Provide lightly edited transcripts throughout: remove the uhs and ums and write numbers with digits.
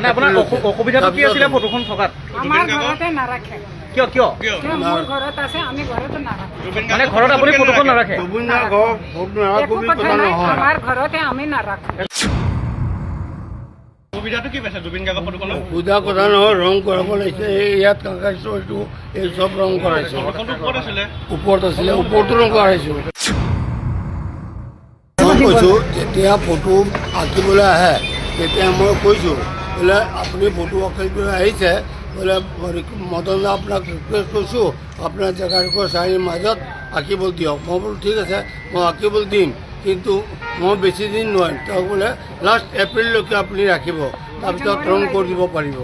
মানে আপোনাৰ অসুবিধাটো কি আছিলে ফটোখন থকাত? আমাৰ ঘৰতে নাৰাখে। কিয় কিয়? মোৰ ঘৰত আছে, আমি ঘৰতো নাৰাখো। মানে ঘৰত আপুনি ফটোখন নাৰাখে? একো কথা নাই, আমাৰ ঘৰতে আমি নাৰাখো। অসুবিধাটো কি পাইছে জুবিন গাৰ্গৰ ফটোখনত? পূজা কথা নহয়, ৰং কৰাব লাগিছে। ইয়াত কাকাইছো এইটো এই চব ৰং কৰাইছো। ওপৰত আছিলে, ওপৰতো ৰং কৰাইছো। মই কৈছো যেতিয়া ফটো আঁকিবলৈ আহে তেতিয়া মই কৈছো বোলে আপুনি ফটো আঁকিবলৈ আহিছে বোলে মদন দা আপোনাক ৰিকুৱেষ্ট কৰিছোঁ আপোনাৰ জেগাডোখৰ চাৰিৰ মাজত আঁকিবলৈ দিয়ক। মই বোলো ঠিক আছে, মই আঁকিবলৈ দিম, কিন্তু মই বেছি দিন নোৱাৰিম। তেওঁ বোলে লাষ্ট এপ্ৰিললৈকে আপুনি ৰাখিব, তাৰপিছত ৰং কৰি দিব পাৰিব।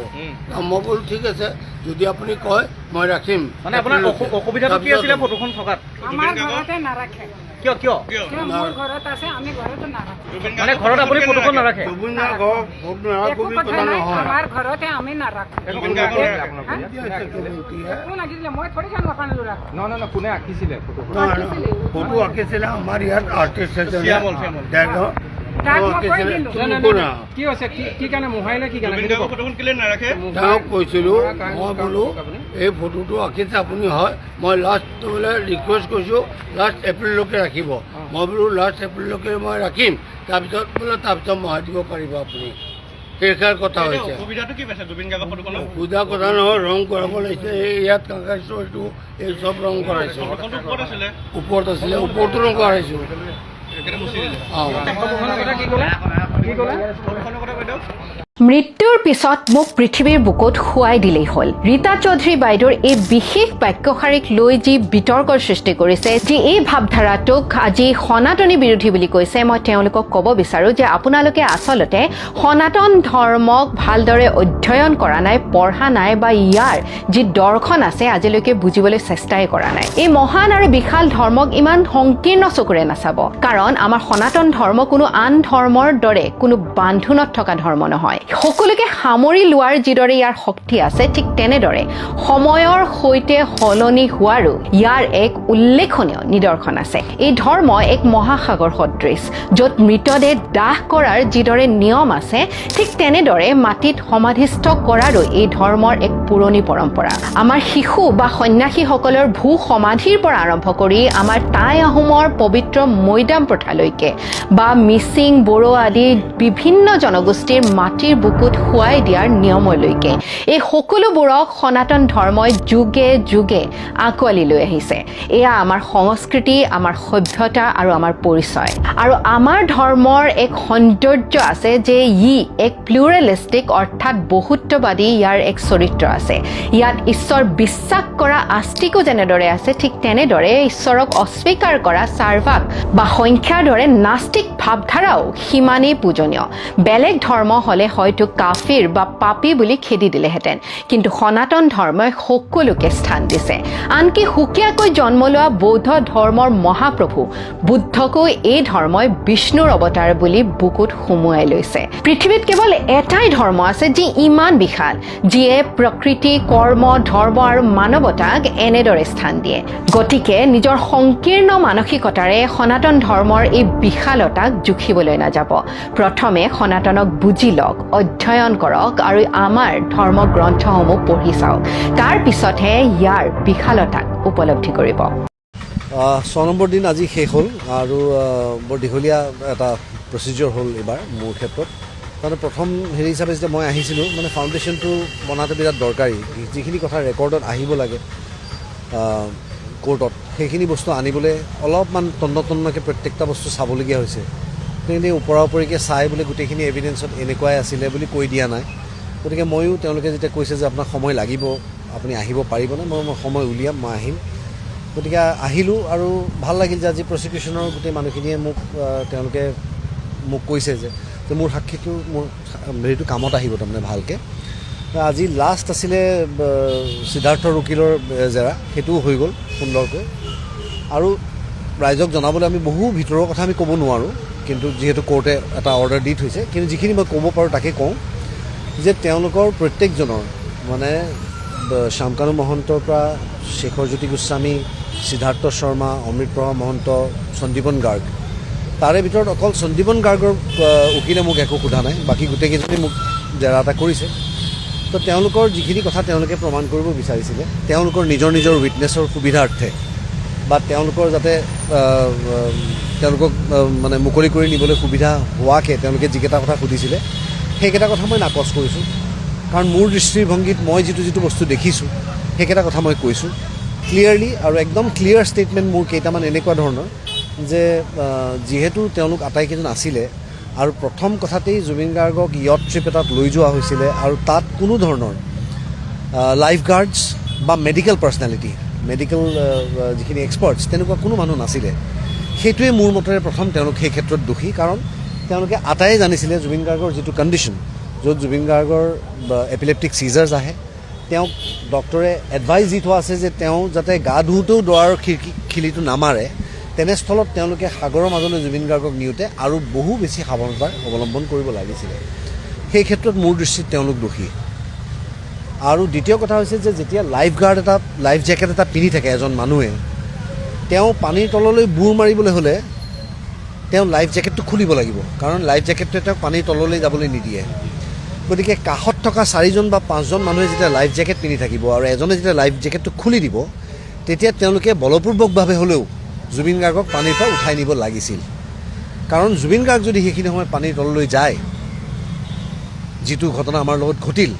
মই বোলো ঠিক আছে, যদি আপুনি কয় মই ৰাখিম। মানে আপোনাৰ অসুবিধাটো কি আছিলে ফটোখন থকাত? আমাৰ ঘৰতে নাৰাখে। কিয় কিয়? মোৰ ঘৰত আছে, আমি ঘৰতো নাৰাখো। মানে ঘৰত আপুনি ফটোখন নাৰাখে? একো কথা নাই, আমাৰ ঘৰতে আমি নাৰাখো। একো লাগিছিলে, মই থৰি যাম নাপানিলো ৰাখো। নহয় কোনে আঁকিছিলে ফটো আঁকিছিলে আমাৰ ইয়াত আৰ্টিষ্ট এজনে। কি হৈছে কি কাৰণে মোহাইলে কি কাৰণে তেওঁক কৈছিলোঁ, মই বোলো এই ফটোটো আঁকিছে আপুনি হয়, মই লাষ্ট বোলে ৰিকুৱেষ্ট কৰিছোঁ লাষ্ট এপ্ৰিললৈকে ৰাখিব। মই বোলো লাষ্ট এপ্ৰিললৈকে মই ৰাখিম, তাৰপিছত মহাই দিব পাৰিব আপুনি। সেইষাৰ কথা হৈছে। পূজা কথা নহয়, ৰং কৰাব লাগিছে। ইয়াত কাকাইছো এইটো এই চব ৰং কৰাইছো। ওপৰত আছিলে, ওপৰতো ৰং কৰাইছো। মৃত্যুৰ পিছত মোক পৃথিৱীৰ বুকুত শুৱাই দিলেই হ'ল। ৰীতা চৌধুৰী বাইদেউৰ এই বিশেষ বাক্যশাৰীক লৈ যি বিতৰ্কৰ সৃষ্টি কৰিছে, যি এই ভাৱধাৰাটোক আজি সনাতনী বিৰোধী বুলি কৈছে, মই তেওঁলোকক ক'ব বিচাৰোঁ যে আপোনালোকে আচলতে সনাতন ধৰ্মক ভালদৰে অধ্যয়ন কৰা নাই, পঢ়া নাই, বা ইয়াৰ যি দৰ্শন আছে আজিলৈকে বুজিবলৈ চেষ্টাই কৰা নাই। এই মহান আৰু বিশাল ধৰ্মক ইমান সংকীৰ্ণ চকুৰে নাচাব, কাৰণ আমাৰ সনাতন ধৰ্ম কোনো আন ধৰ্মৰ দৰে কোনো বান্ধোনত থকা ধৰ্ম নহয়। সকলোকে সামৰি লোৱাৰ যিদৰে ইয়াৰ শক্তি আছে, ঠিক তেনেদৰে সময়ৰ সৈতে সলনি হোৱাৰো ইয়াৰ এক উল্লেখনীয় নিদৰ্শন আছে। এই ধৰ্ম এক মহাসাগৰ সদৃশ, য'ত মৃতদেহ দাহ কৰাৰ যিদৰে নিয়ম আছে, ঠিক তেনেদৰে মাটিত সমাধিস্থ কৰাৰো এই ধৰ্মৰ এক পুৰণি পৰম্পৰা। আমাৰ শিশু বা সন্ন্যাসীসকলৰ ভূ সমাধিৰ পৰা আৰম্ভ কৰি আমাৰ টাই আহোমৰ পবিত্ৰ মৈদাম প্ৰথালৈকে বা মিচিং, বড়ো আদি বিভিন্ন জনগোষ্ঠীৰ মাটিৰ বুকুত শুৱাই দিয়াৰ নিয়মলৈকে এই সকলোবোৰক সনাতন ধৰ্মই যুগে যুগে আঁকোৱালি লৈ আহিছে। এয়া আমাৰ সংস্কৃতি, আমাৰ সভ্যতা আৰু আমাৰ পৰিচয়। আৰু আমাৰ ধৰ্মৰ এক সৌন্দৰ্য আছে যে ই এক প্লুৰেলিষ্টিক অৰ্থাৎ বহুত্ববাদী ইয়াৰ এক চৰিত্ৰ আছে। ইয়াত ঈশ্বৰ বিশ্বাস কৰা আস্তিকো যেনেদৰে আছে, ঠিক তেনেদৰে ঈশ্বৰক অস্বীকাৰ কৰা চাৰ্ভাক বা সংখ্যাৰ দৰে নাস্তিক ভাৱধাৰাও সিমানেই পূজনীয়। বেলেগ ধৰ্ম হ'লে হয়তো কাফিৰ বা পাপী বুলি খেদি দিলেহেঁতেন, কিন্তু সনাতন ধৰ্মই সকলোকে স্থান দিছে। আনকি সুকীয়াকৈ জন্ম লোৱা বৌদ্ধ ধৰ্মৰ মহাপ্ৰভু বুদ্ধকো এই ধৰ্মই বিষ্ণুৰ অৱতাৰ বুলি বুকুত সুমুৱাই লৈছে। পৃথিৱীত কেৱল এটাই ধৰ্ম আছে যি ইমান বিশাল, যিয়ে প্ৰকৃতি, কৰ্ম, ধৰ্ম আৰু মানৱতাক এনেদৰে স্থান দিয়ে। গতিকে নিজৰ সংকীৰ্ণ মানসিকতাৰে সনাতন ধৰ্মৰ এই বিশালতাক জুখিবলৈ নাযাব। প্ৰথমে সনাতনক বুজি লওক, অধ্যয়ন কৰক আৰু আমাৰ ধৰ্ম গ্ৰন্থসমূহ পঢ়ি চাওক। তাৰ পিছতহে ইয়াৰ বিশালতাক উপলব্ধি কৰিব। 6 নম্বৰ দিন আজি শেষ হ'ল আৰু বৰ দীঘলীয়া এটা প্ৰচিডিউৰ হ'ল এইবাৰ মোৰ ক্ষেত্ৰত। তাৰমানে প্ৰথম হেৰি হিচাপে যেতিয়া মই আহিছিলোঁ, মানে ফাউণ্ডেশ্যনটো বনাওঁতে বিৰাট দৰকাৰী, যিখিনি কথা ৰেকৰ্ডত আহিব লাগে কোৰ্টত, সেইখিনি বস্তু আনিবলৈ অলপমান তন্নকৈ প্ৰত্যেকটা বস্তু চাবলগীয়া হৈছে। তেনেকৈ ওপৰা ওপৰিকৈ চাই বোলে গোটেইখিনি এভিডেঞ্চত এনেকুৱাই আছিলে বুলি কৈ দিয়া নাই। গতিকে ময়ো তেওঁলোকে যেতিয়া কৈছে যে আপোনাক সময় লাগিব, আপুনি আহিব পাৰিবনে, মই সময় উলিয়াম, মই আহিম। গতিকে আহিলোঁ আৰু ভাল লাগিল যে আজি প্ৰচিকিউশ্যনৰ গোটেই মানুহখিনিয়ে তেওঁলোকে মোক কৈছে যে মোৰ সাক্ষীটো মোৰ হেৰিটো কামত আহিব তাৰমানে ভালকৈ। আজি লাষ্ট আছিলে সিদ্ধাৰ্থৰ উকিলৰ জেৰা, সেইটোও হৈ গ'ল সুন্দৰকৈ। আৰু ৰাইজক জনাবলৈ আমি বহু ভিতৰৰ কথা আমি ক'ব নোৱাৰোঁ, কিন্তু যিহেতু কোৰ্টে এটা অৰ্ডাৰ দি থৈছে, কিন্তু যিখিনি মই ক'ব পাৰোঁ তাকে কওঁ যে তেওঁলোকৰ প্ৰত্যেকজনৰ, মানে শ্যামকানু মহন্তৰ পৰা শেখৰজ্যোতি গোস্বামী, সিদ্ধাৰ্থ শৰ্মা, অমৃতপ্ৰভা মহন্ত, সঞ্জীৱন গাৰ্গ, তাৰে ভিতৰত অকল সঞ্জীৱন গাৰ্গৰ উকিলে মোক একো সোধা নাই, বাকী গোটেইকেইজনী মোক জেৰা এটা কৰিছে। তো তেওঁলোকৰ যিখিনি কথা তেওঁলোকে প্ৰমাণ কৰিব বিচাৰিছিলে, তেওঁলোকৰ নিজৰ উইটনেছৰ সুবিধাৰ্থে বা তেওঁলোকৰ যাতে তেওঁলোকক মানে মুকলি কৰি নিবলৈ সুবিধা হোৱাকৈ তেওঁলোকে যিকেইটা কথা সুধিছিলে সেইকেইটা কথা মই নাকচ কৰিছোঁ। কাৰণ মোৰ দৃষ্টিভংগীত মই যিটো বস্তু দেখিছোঁ সেইকেইটা কথা মই কৈছোঁ ক্লিয়াৰলি, আৰু একদম ক্লিয়াৰ ষ্টেটমেণ্ট মোৰ কেইটামান এনেকুৱা ধৰণৰ যে যিহেতু তেওঁলোক আটাইকেইজন আছিলে আৰু প্ৰথম কথাতেই জুবিন গাৰ্গক য়ট ট্ৰিপ এটাত লৈ যোৱা হৈছিলে আৰু তাত কোনো ধৰণৰ লাইফ গাৰ্ডছ বা মেডিকেল পাৰ্চনেলিটি, মেডিকেল যিখিনি এক্সপাৰ্টছ তেনেকুৱা কোনো মানুহ নাছিলে। সেইটোৱে মোৰ মতেৰে প্ৰথম তেওঁলোক সেই ক্ষেত্ৰত দোষী, কাৰণ তেওঁলোকে আটায়ে জানিছিলে জুবিন গাৰ্গৰ যিটো কণ্ডিশ্যন, য'ত জুবিন গাৰ্গৰ এপিলেপ্টিক চিজাৰ্ছ আহে, তেওঁক ডক্টৰে এডভাইচ দি থোৱা আছে যে তেওঁ যাতে গা ধুওঁতেও দুৱাৰৰ খিলিটো নামাৰে, তেনেস্থলত তেওঁলোকে সাগৰৰ মাজলৈ জুবিন গাৰ্গক নিওঁতে আৰু বহু বেছি সাৱধানতা অৱলম্বন কৰিব লাগিছিলে। সেই ক্ষেত্ৰত মোৰ দৃষ্টিত তেওঁলোক দোষী। আৰু দ্বিতীয় কথা হৈছে যে যেতিয়া লাইফ জেকেট এটা পিন্ধি থাকে এজন মানুহে, তেওঁ পানীৰ তললৈ বুৰ মাৰিবলৈ হ'লে তেওঁ লাইফ জেকেটটো খুলিব লাগিব, কাৰণ লাইফ জেকেটটোৱে তেওঁক পানীৰ তললৈ যাবলৈ নিদিয়ে। গতিকে কাষত থকা 4জন বা 5জন মানুহে যেতিয়া লাইফ জেকেট পিন্ধি থাকিব আৰু এজনে যেতিয়া লাইফ জেকেটটো খুলি দিব, তেতিয়া তেওঁলোকে বলপূৰ্বকভাৱে হ'লেও জুবিন গাৰ্গক পানীৰ পৰা উঠাই নিব লাগিছিল। কাৰণ জুবিন গাৰ্গ যদি সেইখিনি সময়ত পানীৰ তললৈ যায়, যিটো ঘটনা আমাৰ লগত ঘটিল,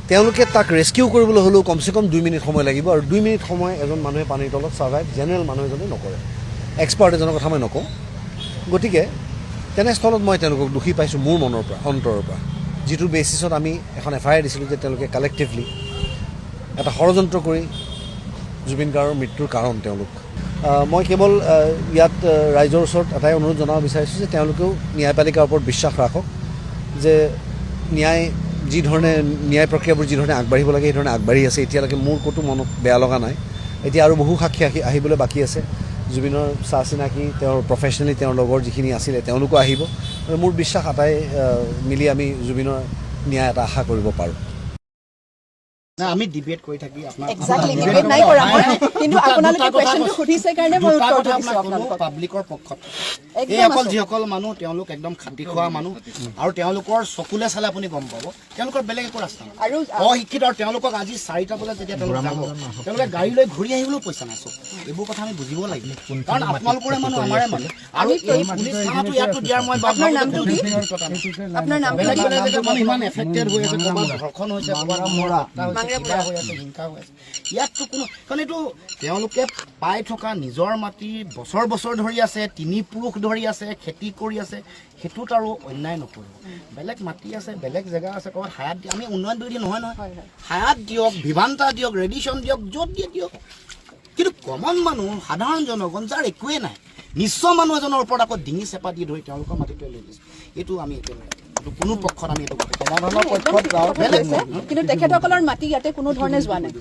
তেওঁলোকে তাক ৰেস্কিউ কৰিবলৈ হ'লেও কমচে কম 2 মিনিট সময় লাগিব, আৰু 2 মিনিট সময় এজন মানুহে পানীৰ তলত ছাৰ্ভাইভ জেনেৰেল মানুহ এজনে নকৰে, এক্সপাৰ্ট এজনৰ কথা মই নকওঁ। গতিকে তেনেস্থলত মই তেওঁলোকক দোষী পাইছোঁ মোৰ মনৰ পৰা, অন্তৰৰ পৰা, যিটো বেচিছত আমি এখন FIR দিছিলোঁ যে তেওঁলোকে কালেক্টিভলি এটা ষড়যন্ত্ৰ কৰি জুবিন গাৰ্গৰ মৃত্যুৰ কাৰণ তেওঁলোক। মই কেৱল ইয়াত ৰাইজৰ ওচৰত এটাই অনুৰোধ জনাব বিচাৰিছোঁ যে তেওঁলোকেও ন্যায়পালিকাৰ ওপৰত বিশ্বাস ৰাখক, যে ন্যায় প্ৰক্ৰিয়াবোৰ যিধৰণে আগবাঢ়িব লাগে সেইধৰণে আগবাঢ়ি আছে। এতিয়ালৈকে মোৰ ক'তো মনত বেয়া লগা নাই। এতিয়া আৰু বহু সাক্ষী আহিবলৈ বাকী আছে। জুবিনৰ চা চিনাকি, তেওঁৰ প্ৰফেচনেলি তেওঁৰ লগৰ যিখিনি আছিলে তেওঁলোকো আহিব, আৰু মোৰ বিশ্বাস আটাই মিলি আমি জুবিনৰ ন্যায় এটা আশা কৰিব পাৰোঁ। আমি ডিবেট কৰি থাকি এক্সাক্টলি ডিবেট নাই কৰা মই, কিন্তু আপোনালোকে কোৱেশ্চনটো সুধিছে কাৰণে মই উত্তৰটো দিছোঁ আপোনালোকক। পাব্লিকৰ পক্ষত এই অকল যিসকল মানুহ তেওঁলোক একদম খাটি খোৱা মানুহ, আৰু তেওঁলোকৰ চকুলে চালে আপুনি গম পাব তেওঁলোকৰ বেলেগ একো ৰাস্তা নাই, আৰু অশিক্ষিত। আৰু তেওঁলোকক আজি 4টা বজাত যেতিয়া তেওঁলোক যাব, তেওঁলোকে গাড়ী লৈ ঘূৰি আহিবলৈও পইচা নাছো। এইবোৰ কথা আমি বুজিব লাগিব, কাৰণ আপোনালোকৰে মানুহ আমাৰে মানুহ। আৰু এই পুলিচ থানাটো ইয়াতো দিয়াৰ মই আপোনাৰ নামটো কি? আপোনাৰ নামটো বেলেগ বেলেগ জেগাত মানুহ ইমান এফেক্টেড হৈ আছে, ক'ৰবাত ধৰ্ষণ হৈছে, ক'ৰবাত মৰা কিবা হৈ আছে, হিংসা হৈ আছে। ইয়াততো কোনো, কাৰণ এইটো তেওঁলোকে পাই থকা নিজৰ মাটি বছৰ ধৰি আছে, 3 পুৰুষ ধৰি আছে, খেতি কৰি আছে, সেইটোত আৰু অন্যায় নকৰিব। বেলেগ মাটি আছে, বেলেগ জেগা আছে, ক'ৰবাত হায়াত দিয়ে, আমি উন্নয়ন কৰি দিয়ে নহয়, হায়াত দিয়ক, ভিভান্তা দিয়ক, ৰেডিশ্যন দিয়ক, য'ত দিয়ে দিয়ক। কিন্তু কমন মানুহ, সাধাৰণ জনগণ যাৰ একোৱেই নাই, নিঃস্ব মানুহ এজনৰ ওপৰত আকৌ ডিঙি চেপা দি ধৰি তেওঁলোকৰ মাটিটোৱে লৈ দিছে, এইটো আমি কোনো পক্ষত আমি কিন্তু তেখেতসকলৰ মাটি ইয়াতে কোনো ধৰণে যোৱা নাই।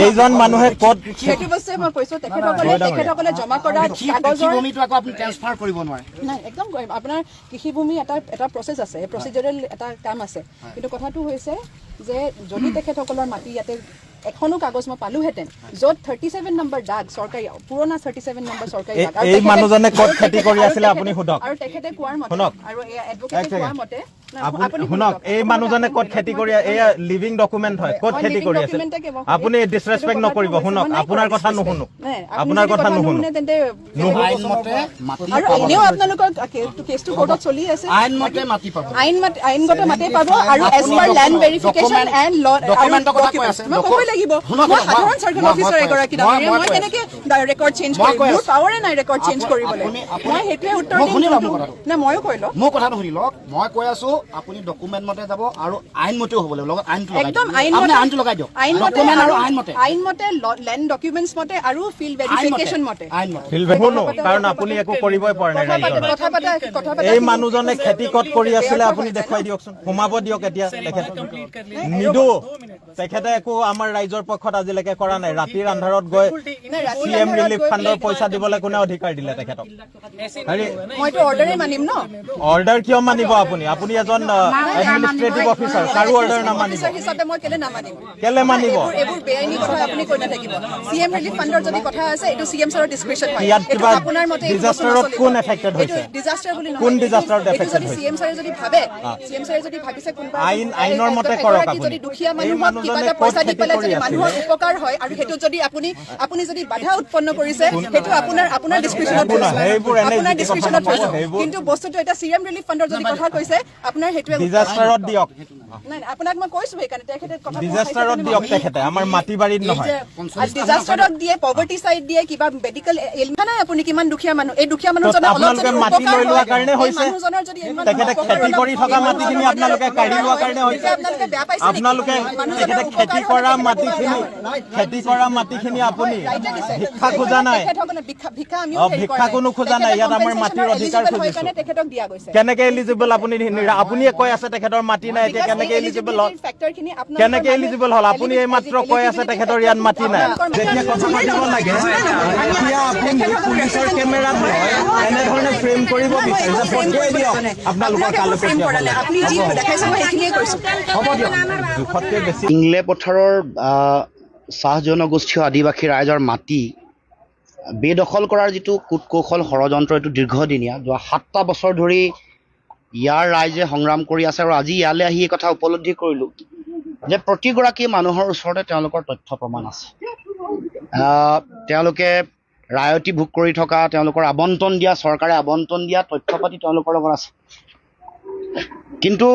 এইজন মানুহে ক'ত, সেইটো বস্তুৱে মই কৈছোঁ, তেখেতসকলে জমা কৰা কাগজৰ ভূমিটো আকৌ আপুনি ট্ৰেন্সফাৰ কৰিব নোৱাৰে। নাই, একদম আপোনাৰ কৃষিভূমি এটা প্ৰচেছ আছে, প্ৰচিজাৰেল এটা কাম আছে। কিন্তু কথাটো হৈছে যে যদি তেখেতসকলৰ মাটি ইয়াতে এখনো কাগজ মই পালোহেঁতেন, য'ত 37 নম্বৰ দাগ চৰকাৰী, পুৰণা 37 নম্বৰ চৰকাৰী দাগ, এই মানুহজনে ক'ত খেতি কৰি আছিলে আপুনি সোধক। আৰু তেখেতে কোৱাৰ মতে, আৰু এডভোকেটে কোৱাৰ মতে, আপুনি শুনক, এই মানুহজনে ক'ত খেতি কৰি, এয়া লিভিং ডকুমেণ্ট হয়, ক'ত খেতি কৰি আছে। আপুনি ডিছৰেচপেক্ট নকৰিব। শুনক, আপোনাৰ কথা নুশুনো, আপোনাৰ কথা নুশুনো। আৰু এনেও আপোনালোকৰ কেছটো কোৰ্টত চলি আছে, আইনমতে মাটি পাব, আইনগত মাটি পাব, আৰু as per land verification and ল লাগিব। মই সাধাৰণ চাৰ্কেল অফিচাৰ এগৰাকী, মই কেনেকে ৰেকৰ্ড চেঞ্জ কৰিম? মোৰ পাৱাৰে নাই ৰেকৰ্ড চেঞ্জ কৰিবলৈ। মই সেইটোৱে উত্তৰ দিম। না, ময়ো কৈ লওক, মোৰ কথাটো শুনি লওক। মই কৈ আছো আপুনি ডকুমেণ্ট মতে যাব, আৰু আইনমতেও হ'ব লাগিব, লগত আইনটো একদম আইনটো লগাই দিয়ক, আইনমতে লেণ্ড ডকুমেণ্টছ মতে আৰু ফিল্ড ভেৰিফিকেশ্যন মতে। কাৰণ আপুনি একো কৰিবই পৰা নাই। এই মানুহজনে খেতি ক'ত কৰি আছিলে আপুনি দেখুৱাই দিয়কচোন, সোমাব দিয়ক। এতিয়া নিদো, তেখেতে একো আমাৰ ৰাইজৰ পক্ষত আজিলৈকে কৰা নাই। ৰাতিৰ আন্ধাৰত গৈ CM ৰিলিফ ফাণ্ডৰ পইচা দিবলৈ কোনে অধিকাৰ দিলে তেখেতক? মইতো অৰ্ডাৰে মানিম ন। অৰ্ডাৰ কিয় মানিব আপুনি? আপুনি এজন এজন এডমিনিষ্ট্ৰেটিভ অফিচাৰ, কাৰো অৰ্ডাৰ নামানিব। অফিচাৰ হিচাপে মই কেলে নামানিম? কেলে মানিব? এইবোৰ বেআইনী কথা আপুনি কৈ নাথাকিব। CM ৰিলিফ ফাণ্ডৰ যদি কথা আছে, এইটো CM ছাৰৰ ডিসক্ৰিপশন হয়। ইয়াত এইটো কিবা আপোনাৰ মতে ডিজাষ্টাৰত কোন এফেক্টেড হৈছে? ডিজাষ্টাৰ বুলি নহয়। কোন ডিজাষ্টাৰত এইটো এফেক্টেড যদি হৈছে? CM ছাৰে যদি ভাবে, CM ছাৰে যদি ভাবিছে কোনোবা আইনৰ মতে কৰক আপুনি। যদি দুখীয়া এই মানুহক কিবা এটা মানুহজনে পইচা দি ক'ত পেলাই খেতি যদি কৰি মানুহৰ আছিলে? উপকাৰ হয় আৰু সেইটো যদি আপুনি যদি বাধা উৎপন্ন কৰিছে, সেইটো আপোনাৰ ডিসক্ৰিপশনত সেইবোৰ এনেই আপোনাৰ যি কথা ডিসক্ৰিপশনত নক'ব, সেইবোৰ কিন্তু বস্তুটো এটা CM ৰিলিফ ফাণ্ডৰ যদি কথা কৈছে, আপোনাৰ সেইটোৱে ডিজাষ্টাৰত দিয়ক, নাই আপোনাক মই কৈছো সেইকাৰণে তেখেতে কথা ডিজাষ্টাৰত দিয়ক তেখেতে, আমাৰ মাটি বাৰীত নহয়। ডিজাষ্টাৰত দিয়ে, পভাৰ্টি চাইড দিয়ে, কিবা মেডিকেল নাই। আপুনি কিমান দুখীয়া মানুহ, এই দুখীয়া মানুহজনৰ অলপ আপোনালোকে যদি মাটি উপকাৰ লৈ লোৱাৰ হয়, কাৰণে এই হৈছে। মানুহজনৰ যদি ইমান তেখেতে উপকাৰ খেতি অলপ কৰি থকা মাটিখিনি আপোনালোকে কাঢ়ি লোৱাৰ কাৰণে হৈছে। তেতিয়া আপোনালোকে বেয়া পাইছে নেকি? আপোনালোকে মানুহজনৰ তেখেতে উপকাৰ খেতি হ'লে কৰা তেখেতে মাটিখিনি আপুনি ৰাইটে দিছে। ভিক্ষা খোজা নাই। তেখেতসকলে ভিক্ষা আমিও হেৰি কৰা ভিক্ষা কোনো খোজা নাই। ইয়াত আমাৰ মাটিৰ অধিকাৰ eligible হয় খুজিছো। কাৰণে তেখেতক দিয়া গৈছে। কেনেকে এলিজিবল? আপুনিয়ে কৈ আছে তেখেতৰ মাটি নাই, এতিয়া কেনেকে এলিজিবল হ'ল? ফেক্টৰখিনি আপোনালোকৰ কেনেকে এলিজিবল হ'ল? আপুনি এই মাত্ৰ কৈ আছে তেখেতৰ ইয়াত মাটি নাই। যেতিয়া কথা পাতিব লাগে, তেতিয়া আপুনি পুলিচৰ কেমেৰাত এনেধৰণে ফ্ৰেম কৰিব বিচাৰিছে, পঠিয়াই দিয়ক আপোনালোকৰ তালৈকে। আপুনি যি দেখাইছে মই সেইখিনিয়ে কৈছো। হ'ব দিয়ক, জোখতকৈ বেছি। ইংলে পথাৰৰ চাহ জনগোষ্ঠীয় আদিবাসী ৰাইজৰ মাটি বেদখল কৰাৰ যিটো কূট কৌশল ষড়যন্ত্ৰ, এইটো দীৰ্ঘদিনীয়া। যোৱা 7টা বছৰ ধৰি ইয়াৰ ৰাইজে সংগ্ৰাম কৰি আছে আৰু আজি ইয়ালৈ আহি এই কথা উপলব্ধি কৰিলোঁ যে প্ৰতিগৰাকী মানুহৰ ওচৰতে তেওঁলোকৰ তথ্য প্ৰমাণ আছে। তেওঁলোকে ৰায়তী ভোগ কৰি থকা, তেওঁলোকৰ আবণ্টন দিয়া, চৰকাৰে আবণ্টন দিয়া তথ্য পাতি তেওঁলোকৰ লগত আছে। কিন্তু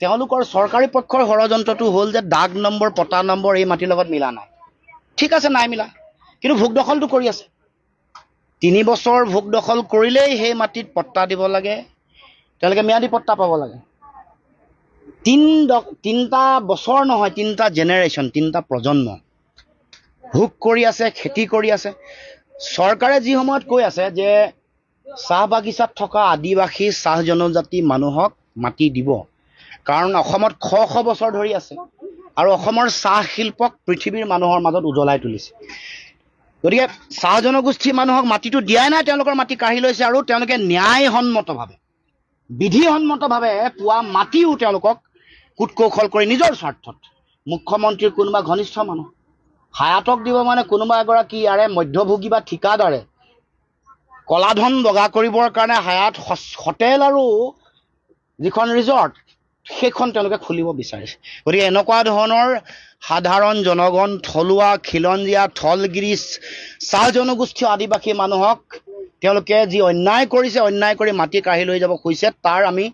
তেওঁলোকৰ চৰকাৰী পক্ষৰ ষড়যন্ত্ৰটো হ'ল যে দাগ নম্বৰ, পটা নম্বৰ এই মাটিৰ লগত মিলা নাই। ঠিক আছে, নাই মিলা, কিন্তু ভোগ দখলটো কৰি আছে। 3 বছৰ ভোগ দখল কৰিলেই সেই মাটিত পট্টা দিব লাগে, তেওঁলোকে ম্যাদী পট্টা পাব লাগে। 3টা বছৰ নহয়, 3টা জেনেৰেশ্যন, 3টা প্ৰজন্ম ভোগ কৰি আছে, খেতি কৰি আছে। চৰকাৰে যি সময়ত কৈ আছে যে চাহ বাগিচাত থকা আদিবাসী চাহ জনজাতি মানুহক মাটি দিব, কাৰণ অসমত শ বছৰ ধৰি আছে আৰু অসমৰ চাহ শিল্পক পৃথিৱীৰ মানুহৰ মাজত উজ্বলাই তুলিছে। গতিকে চাহ জনগোষ্ঠীৰ মানুহক মাটিটো দিয়াই নাই, তেওঁলোকৰ মাটি কাঢ়ি লৈছে আৰু তেওঁলোকে ন্যায়সন্মতভাৱে, বিধিসন্মতভাৱে পোৱা মাটিও তেওঁলোকক কূট কৌশল কৰি নিজৰ স্বাৰ্থত, মুখ্যমন্ত্ৰীৰ কোনোবা ঘনিষ্ঠ মানুহ হায়াতক দিব, মানে কোনোবা এগৰাকী ইয়াৰে মধ্যভোগী বা ঠিকাদাৰে কলাধন বগা কৰিবৰ কাৰণে হায়াত হোটেল আৰু যিখন ৰিজৰ্ট সেইখন তেওঁলোকে খুলিব বিচাৰিছে। গতিকে এনেকুৱা ধৰণৰ সাধাৰণ জনগণ, থলুৱা খিলঞ্জীয়া, থলগিৰি চাহ জনগোষ্ঠীয় আদিবাসী মানুহক তেওঁলোকে যি অন্যায় কৰিছে, অন্যায় কৰি মাটি কাঢ়ি লৈ যাব খুজিছে, তাৰ আমি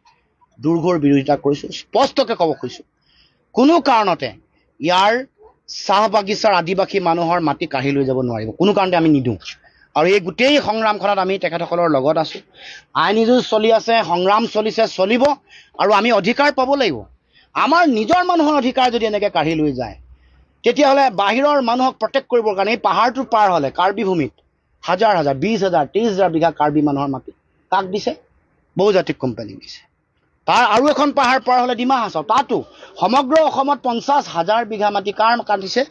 দুৰ্ঘোৰ বিৰোধিতা কৰিছোঁ। স্পষ্টকৈ ক'ব খুজিছোঁ, কোনো কাৰণতে ইয়াৰ চাহ বাগিচাৰ আদিবাসী মানুহৰ মাটি কাঢ়ি লৈ যাব নোৱাৰিব, কোনো কাৰণতে আমি নিদিওঁ। আৰু এই গোটেই সংগ্ৰামখনত আমি তেখেতসকলৰ লগত আছোঁ। আইনী যুঁজ চলি আছে, সংগ্ৰাম চলিছে, চলিব, আৰু আমি অধিকাৰ পাব লাগিব। আমাৰ নিজৰ মানুহৰ অধিকাৰ যদি এনেকৈ কাঢ়ি লৈ যায়, তেতিয়াহ'লে বাহিৰৰ মানুহক প্ৰটেক্ট কৰিবৰ কাৰণে এই পাহাৰটো পাৰ হ'লে কাৰ্বি ভূমিত হাজাৰ হাজাৰ, 20,000, 30,000 বিঘা কাৰ্বি মানুহৰ মাটি কাক দিছে? বহুজাতিক কোম্পানীক দিছে। তাৰ আৰু এখন পাহাৰ পাৰ হ'লে ডিমা হাছাও, তাতো সমগ্ৰ অসমত 50,000 বিঘা মাটি কাৰ কাটিছে?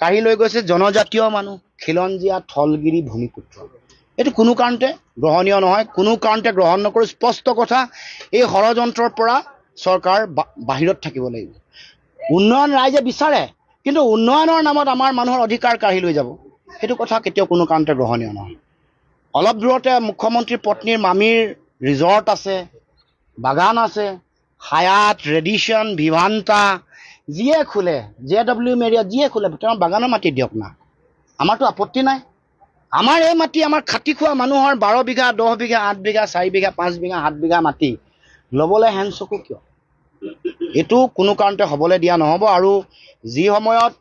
কাঢ়ি লৈ গৈছে জনজাতীয় মানুহ, খিলঞ্জীয়া, থলগিৰি ভূমিপুত্ৰ। এইটো কোনো কাৰণতে গ্ৰহণীয় নহয়, কোনো কাৰণতে গ্ৰহণ নকৰোঁ। স্পষ্ট কথা, এই ষড়যন্ত্ৰৰ পৰা চৰকাৰ বাহিৰত থাকিব লাগিব। উন্নয়ন ৰাইজে বিচাৰে, কিন্তু উন্নয়নৰ নামত আমাৰ মানুহৰ অধিকাৰ কাঢ়ি লৈ যাব, সেইটো কথা কেতিয়াও কোনো কাৰণতে গ্ৰহণীয় নহয়। অলপ দূৰতে মুখ্যমন্ত্ৰীৰ পত্নীৰ মামীৰ ৰিজৰ্ট আছে, বাগান আছে, হায়াত, ৰেডিশ্যন, ভিভান্তা, যিয়ে খোলে, JW মেৰিয়াত যিয়ে খোলে, তেওঁৰ বাগানৰ মাটি দিয়ক না, আমাৰতো আপত্তি নাই। আমাৰ এই মাটি, আমাৰ খাটি খোৱা মানুহৰ 12 বিঘা, 10 বিঘা, 8 বিঘা, 4 বিঘা, 5 বিঘা, 7 বিঘা মাটি ল'বলৈ হেন চকু কিয়? এইটো কোনো কাৰণতে হ'বলৈ দিয়া নহ'ব। আৰু যি সময়ত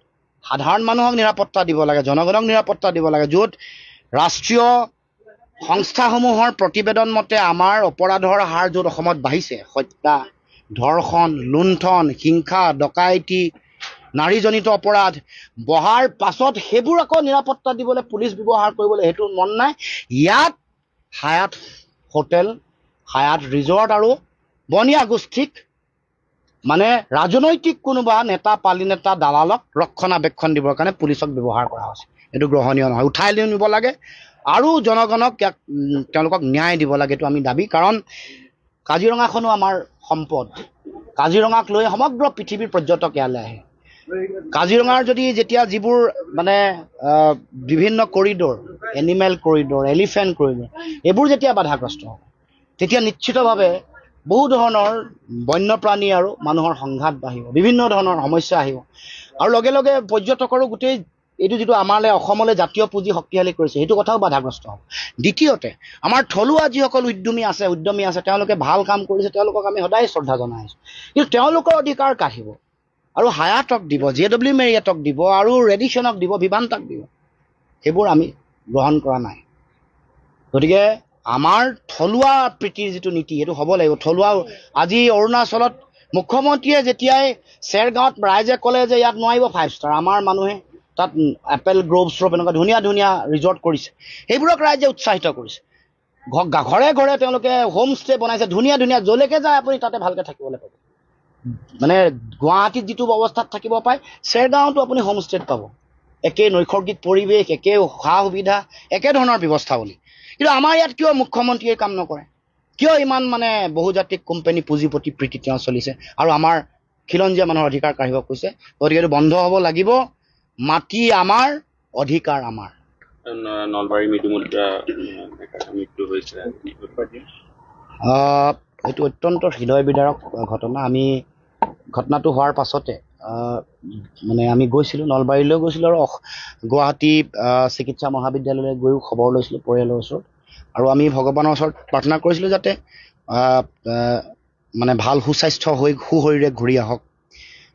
সাধাৰণ মানুহক নিৰাপত্তা দিব লাগে, জনগণক নিৰাপত্তা দিব লাগে, য'ত ৰাষ্ট্ৰীয় সংস্থাসমূহৰ প্ৰতিবেদন মতে আমাৰ অপৰাধৰ হাৰ য'ত অসমত বাঢ়িছে, হত্যা, ধৰ্ষণ, লুণ্ঠন, হিংসা, ডকাইতি, নাৰীজনিত অপৰাধ বহাৰ পাছত সেইবোৰ আকৌ নিৰাপত্তা দিবলৈ পুলিচ ব্যৱহাৰ কৰিবলৈ সেইটো মন নাই। ইয়াত হায়াত হোটেল, হায়াত ৰিজৰ্ট আৰু বনিয়া গোষ্ঠীক, মানে ৰাজনৈতিক কোনোবা নেতা, পালি নেতা, দালালক ৰক্ষণাবেক্ষণ দিবৰ কাৰণে পুলিচক ব্যৱহাৰ কৰা হৈছে। এইটো গ্ৰহণীয় নহয়, উঠাই লৈ নিব লাগে আৰু জনগণক তেওঁলোকক ন্যায় দিব লাগে, এইটো আমি দাবী। কাৰণ কাজিৰঙাখনো আমাৰ সম্পদ কাজিৰঙাক লৈ সমগ্ৰ পৃথিৱীৰ পৰ্যটক ইয়ালৈ আহে কাজিৰঙাৰ যদি যেতিয়া যিবোৰ মানে বিভিন্ন corridor animal corridor elephant corridor এইবোৰ যেতিয়া বাধাগ্ৰস্ত হ'ব তেতিয়া নিশ্চিতভাৱে বহু ধৰণৰ বন্যপ্ৰাণী আৰু মানুহৰ সংঘাত বাঢ়িব বিভিন্ন ধৰণৰ সমস্যা আহিব আৰু লগে লগে পৰ্যটকৰো গোটেই এইটো যিটো আমালৈ অসমলৈ জাতীয় পুঁজি শক্তিশালী কৰিছে সেইটো কথাও বাধাগ্ৰস্ত হ'ব দ্বিতীয়তে আমাৰ থলুৱা যিসকল উদ্যমী আছে তেওঁলোকে ভাল কাম কৰিছে তেওঁলোকক আমি সদায় শ্ৰদ্ধা জনাই আছোঁ কিন্তু তেওঁলোকৰ অধিকাৰ কাঢ়িব আৰু হায়াতক দিব JW মেৰিয়াটক দিব আৰু ৰেডিশ্যনক দিব ভিভান্তাক দিব সেইবোৰ আমি গ্ৰহণ কৰা নাই গতিকে আমাৰ থলুৱা প্ৰীতিৰ যিটো নীতি সেইটো হ'ব লাগিব থলুৱা আজি অৰুণাচলত মুখ্যমন্ত্ৰীয়ে যেতিয়াই চেৰগাঁৱত ৰাইজে ক'লে যে ইয়াত নোৱাৰিব 5 ষ্টাৰ আমাৰ মানুহে তাত এপেল গ্ৰোভ শ্ৰপ এনেকুৱা ধুনীয়া ধুনীয়া ৰিজৰ্ট কৰিছে সেইবোৰক ৰাইজে উৎসাহিত কৰিছে ঘৰে ঘৰে তেওঁলোকে হোম ষ্টে বনাইছে ধুনীয়া ধুনীয়া য'লৈকে যায় আপুনি তাতে ভালকৈ থাকিবলৈ পাব মানে গুৱাহাটীত যিটো অৱস্থাত থাকিব পায় চেৰগাঁৱতো আপুনি হোম ষ্টেত পাব একে নৈসৰ্গিক পৰিৱেশ একে সা সুবিধা একে ধৰণৰ ব্যৱস্থাৱলী কিন্তু আমাৰ ইয়াত কিয় মুখ্যমন্ত্ৰীয়ে কাম নকৰে কিয় ইমান মানে বহুজাতিক কোম্পানী পুঁজিপতি প্ৰীতি তেওঁ চলিছে আৰু আমাৰ খিলঞ্জীয়া মানুহৰ অধিকাৰ কাঢ়িব কৈছে গতিকে এইটো বন্ধ হ'ব লাগিব মাটি আমাৰ অধিকাৰ আমাৰ নলবাৰী মৃত্যু হৈছে এইটো অত্যন্ত হৃদয় বিদাৰক ঘটনা আমি ঘটনাটো হোৱাৰ পাছতে মানে আমি গৈছিলোঁ নলবাৰীলৈ গৈছিলোঁ আৰু গুৱাহাটী চিকিৎসা মহাবিদ্যালয়লৈ গৈও খবৰ লৈছিলোঁ পৰিয়ালৰ ওচৰত আৰু আমি ভগৱানৰ ওচৰত প্ৰাৰ্থনা কৰিছিলোঁ যাতে মানে ভাল সুস্বাস্থ্য হৈ সুশৰীৰে ঘূৰি আহক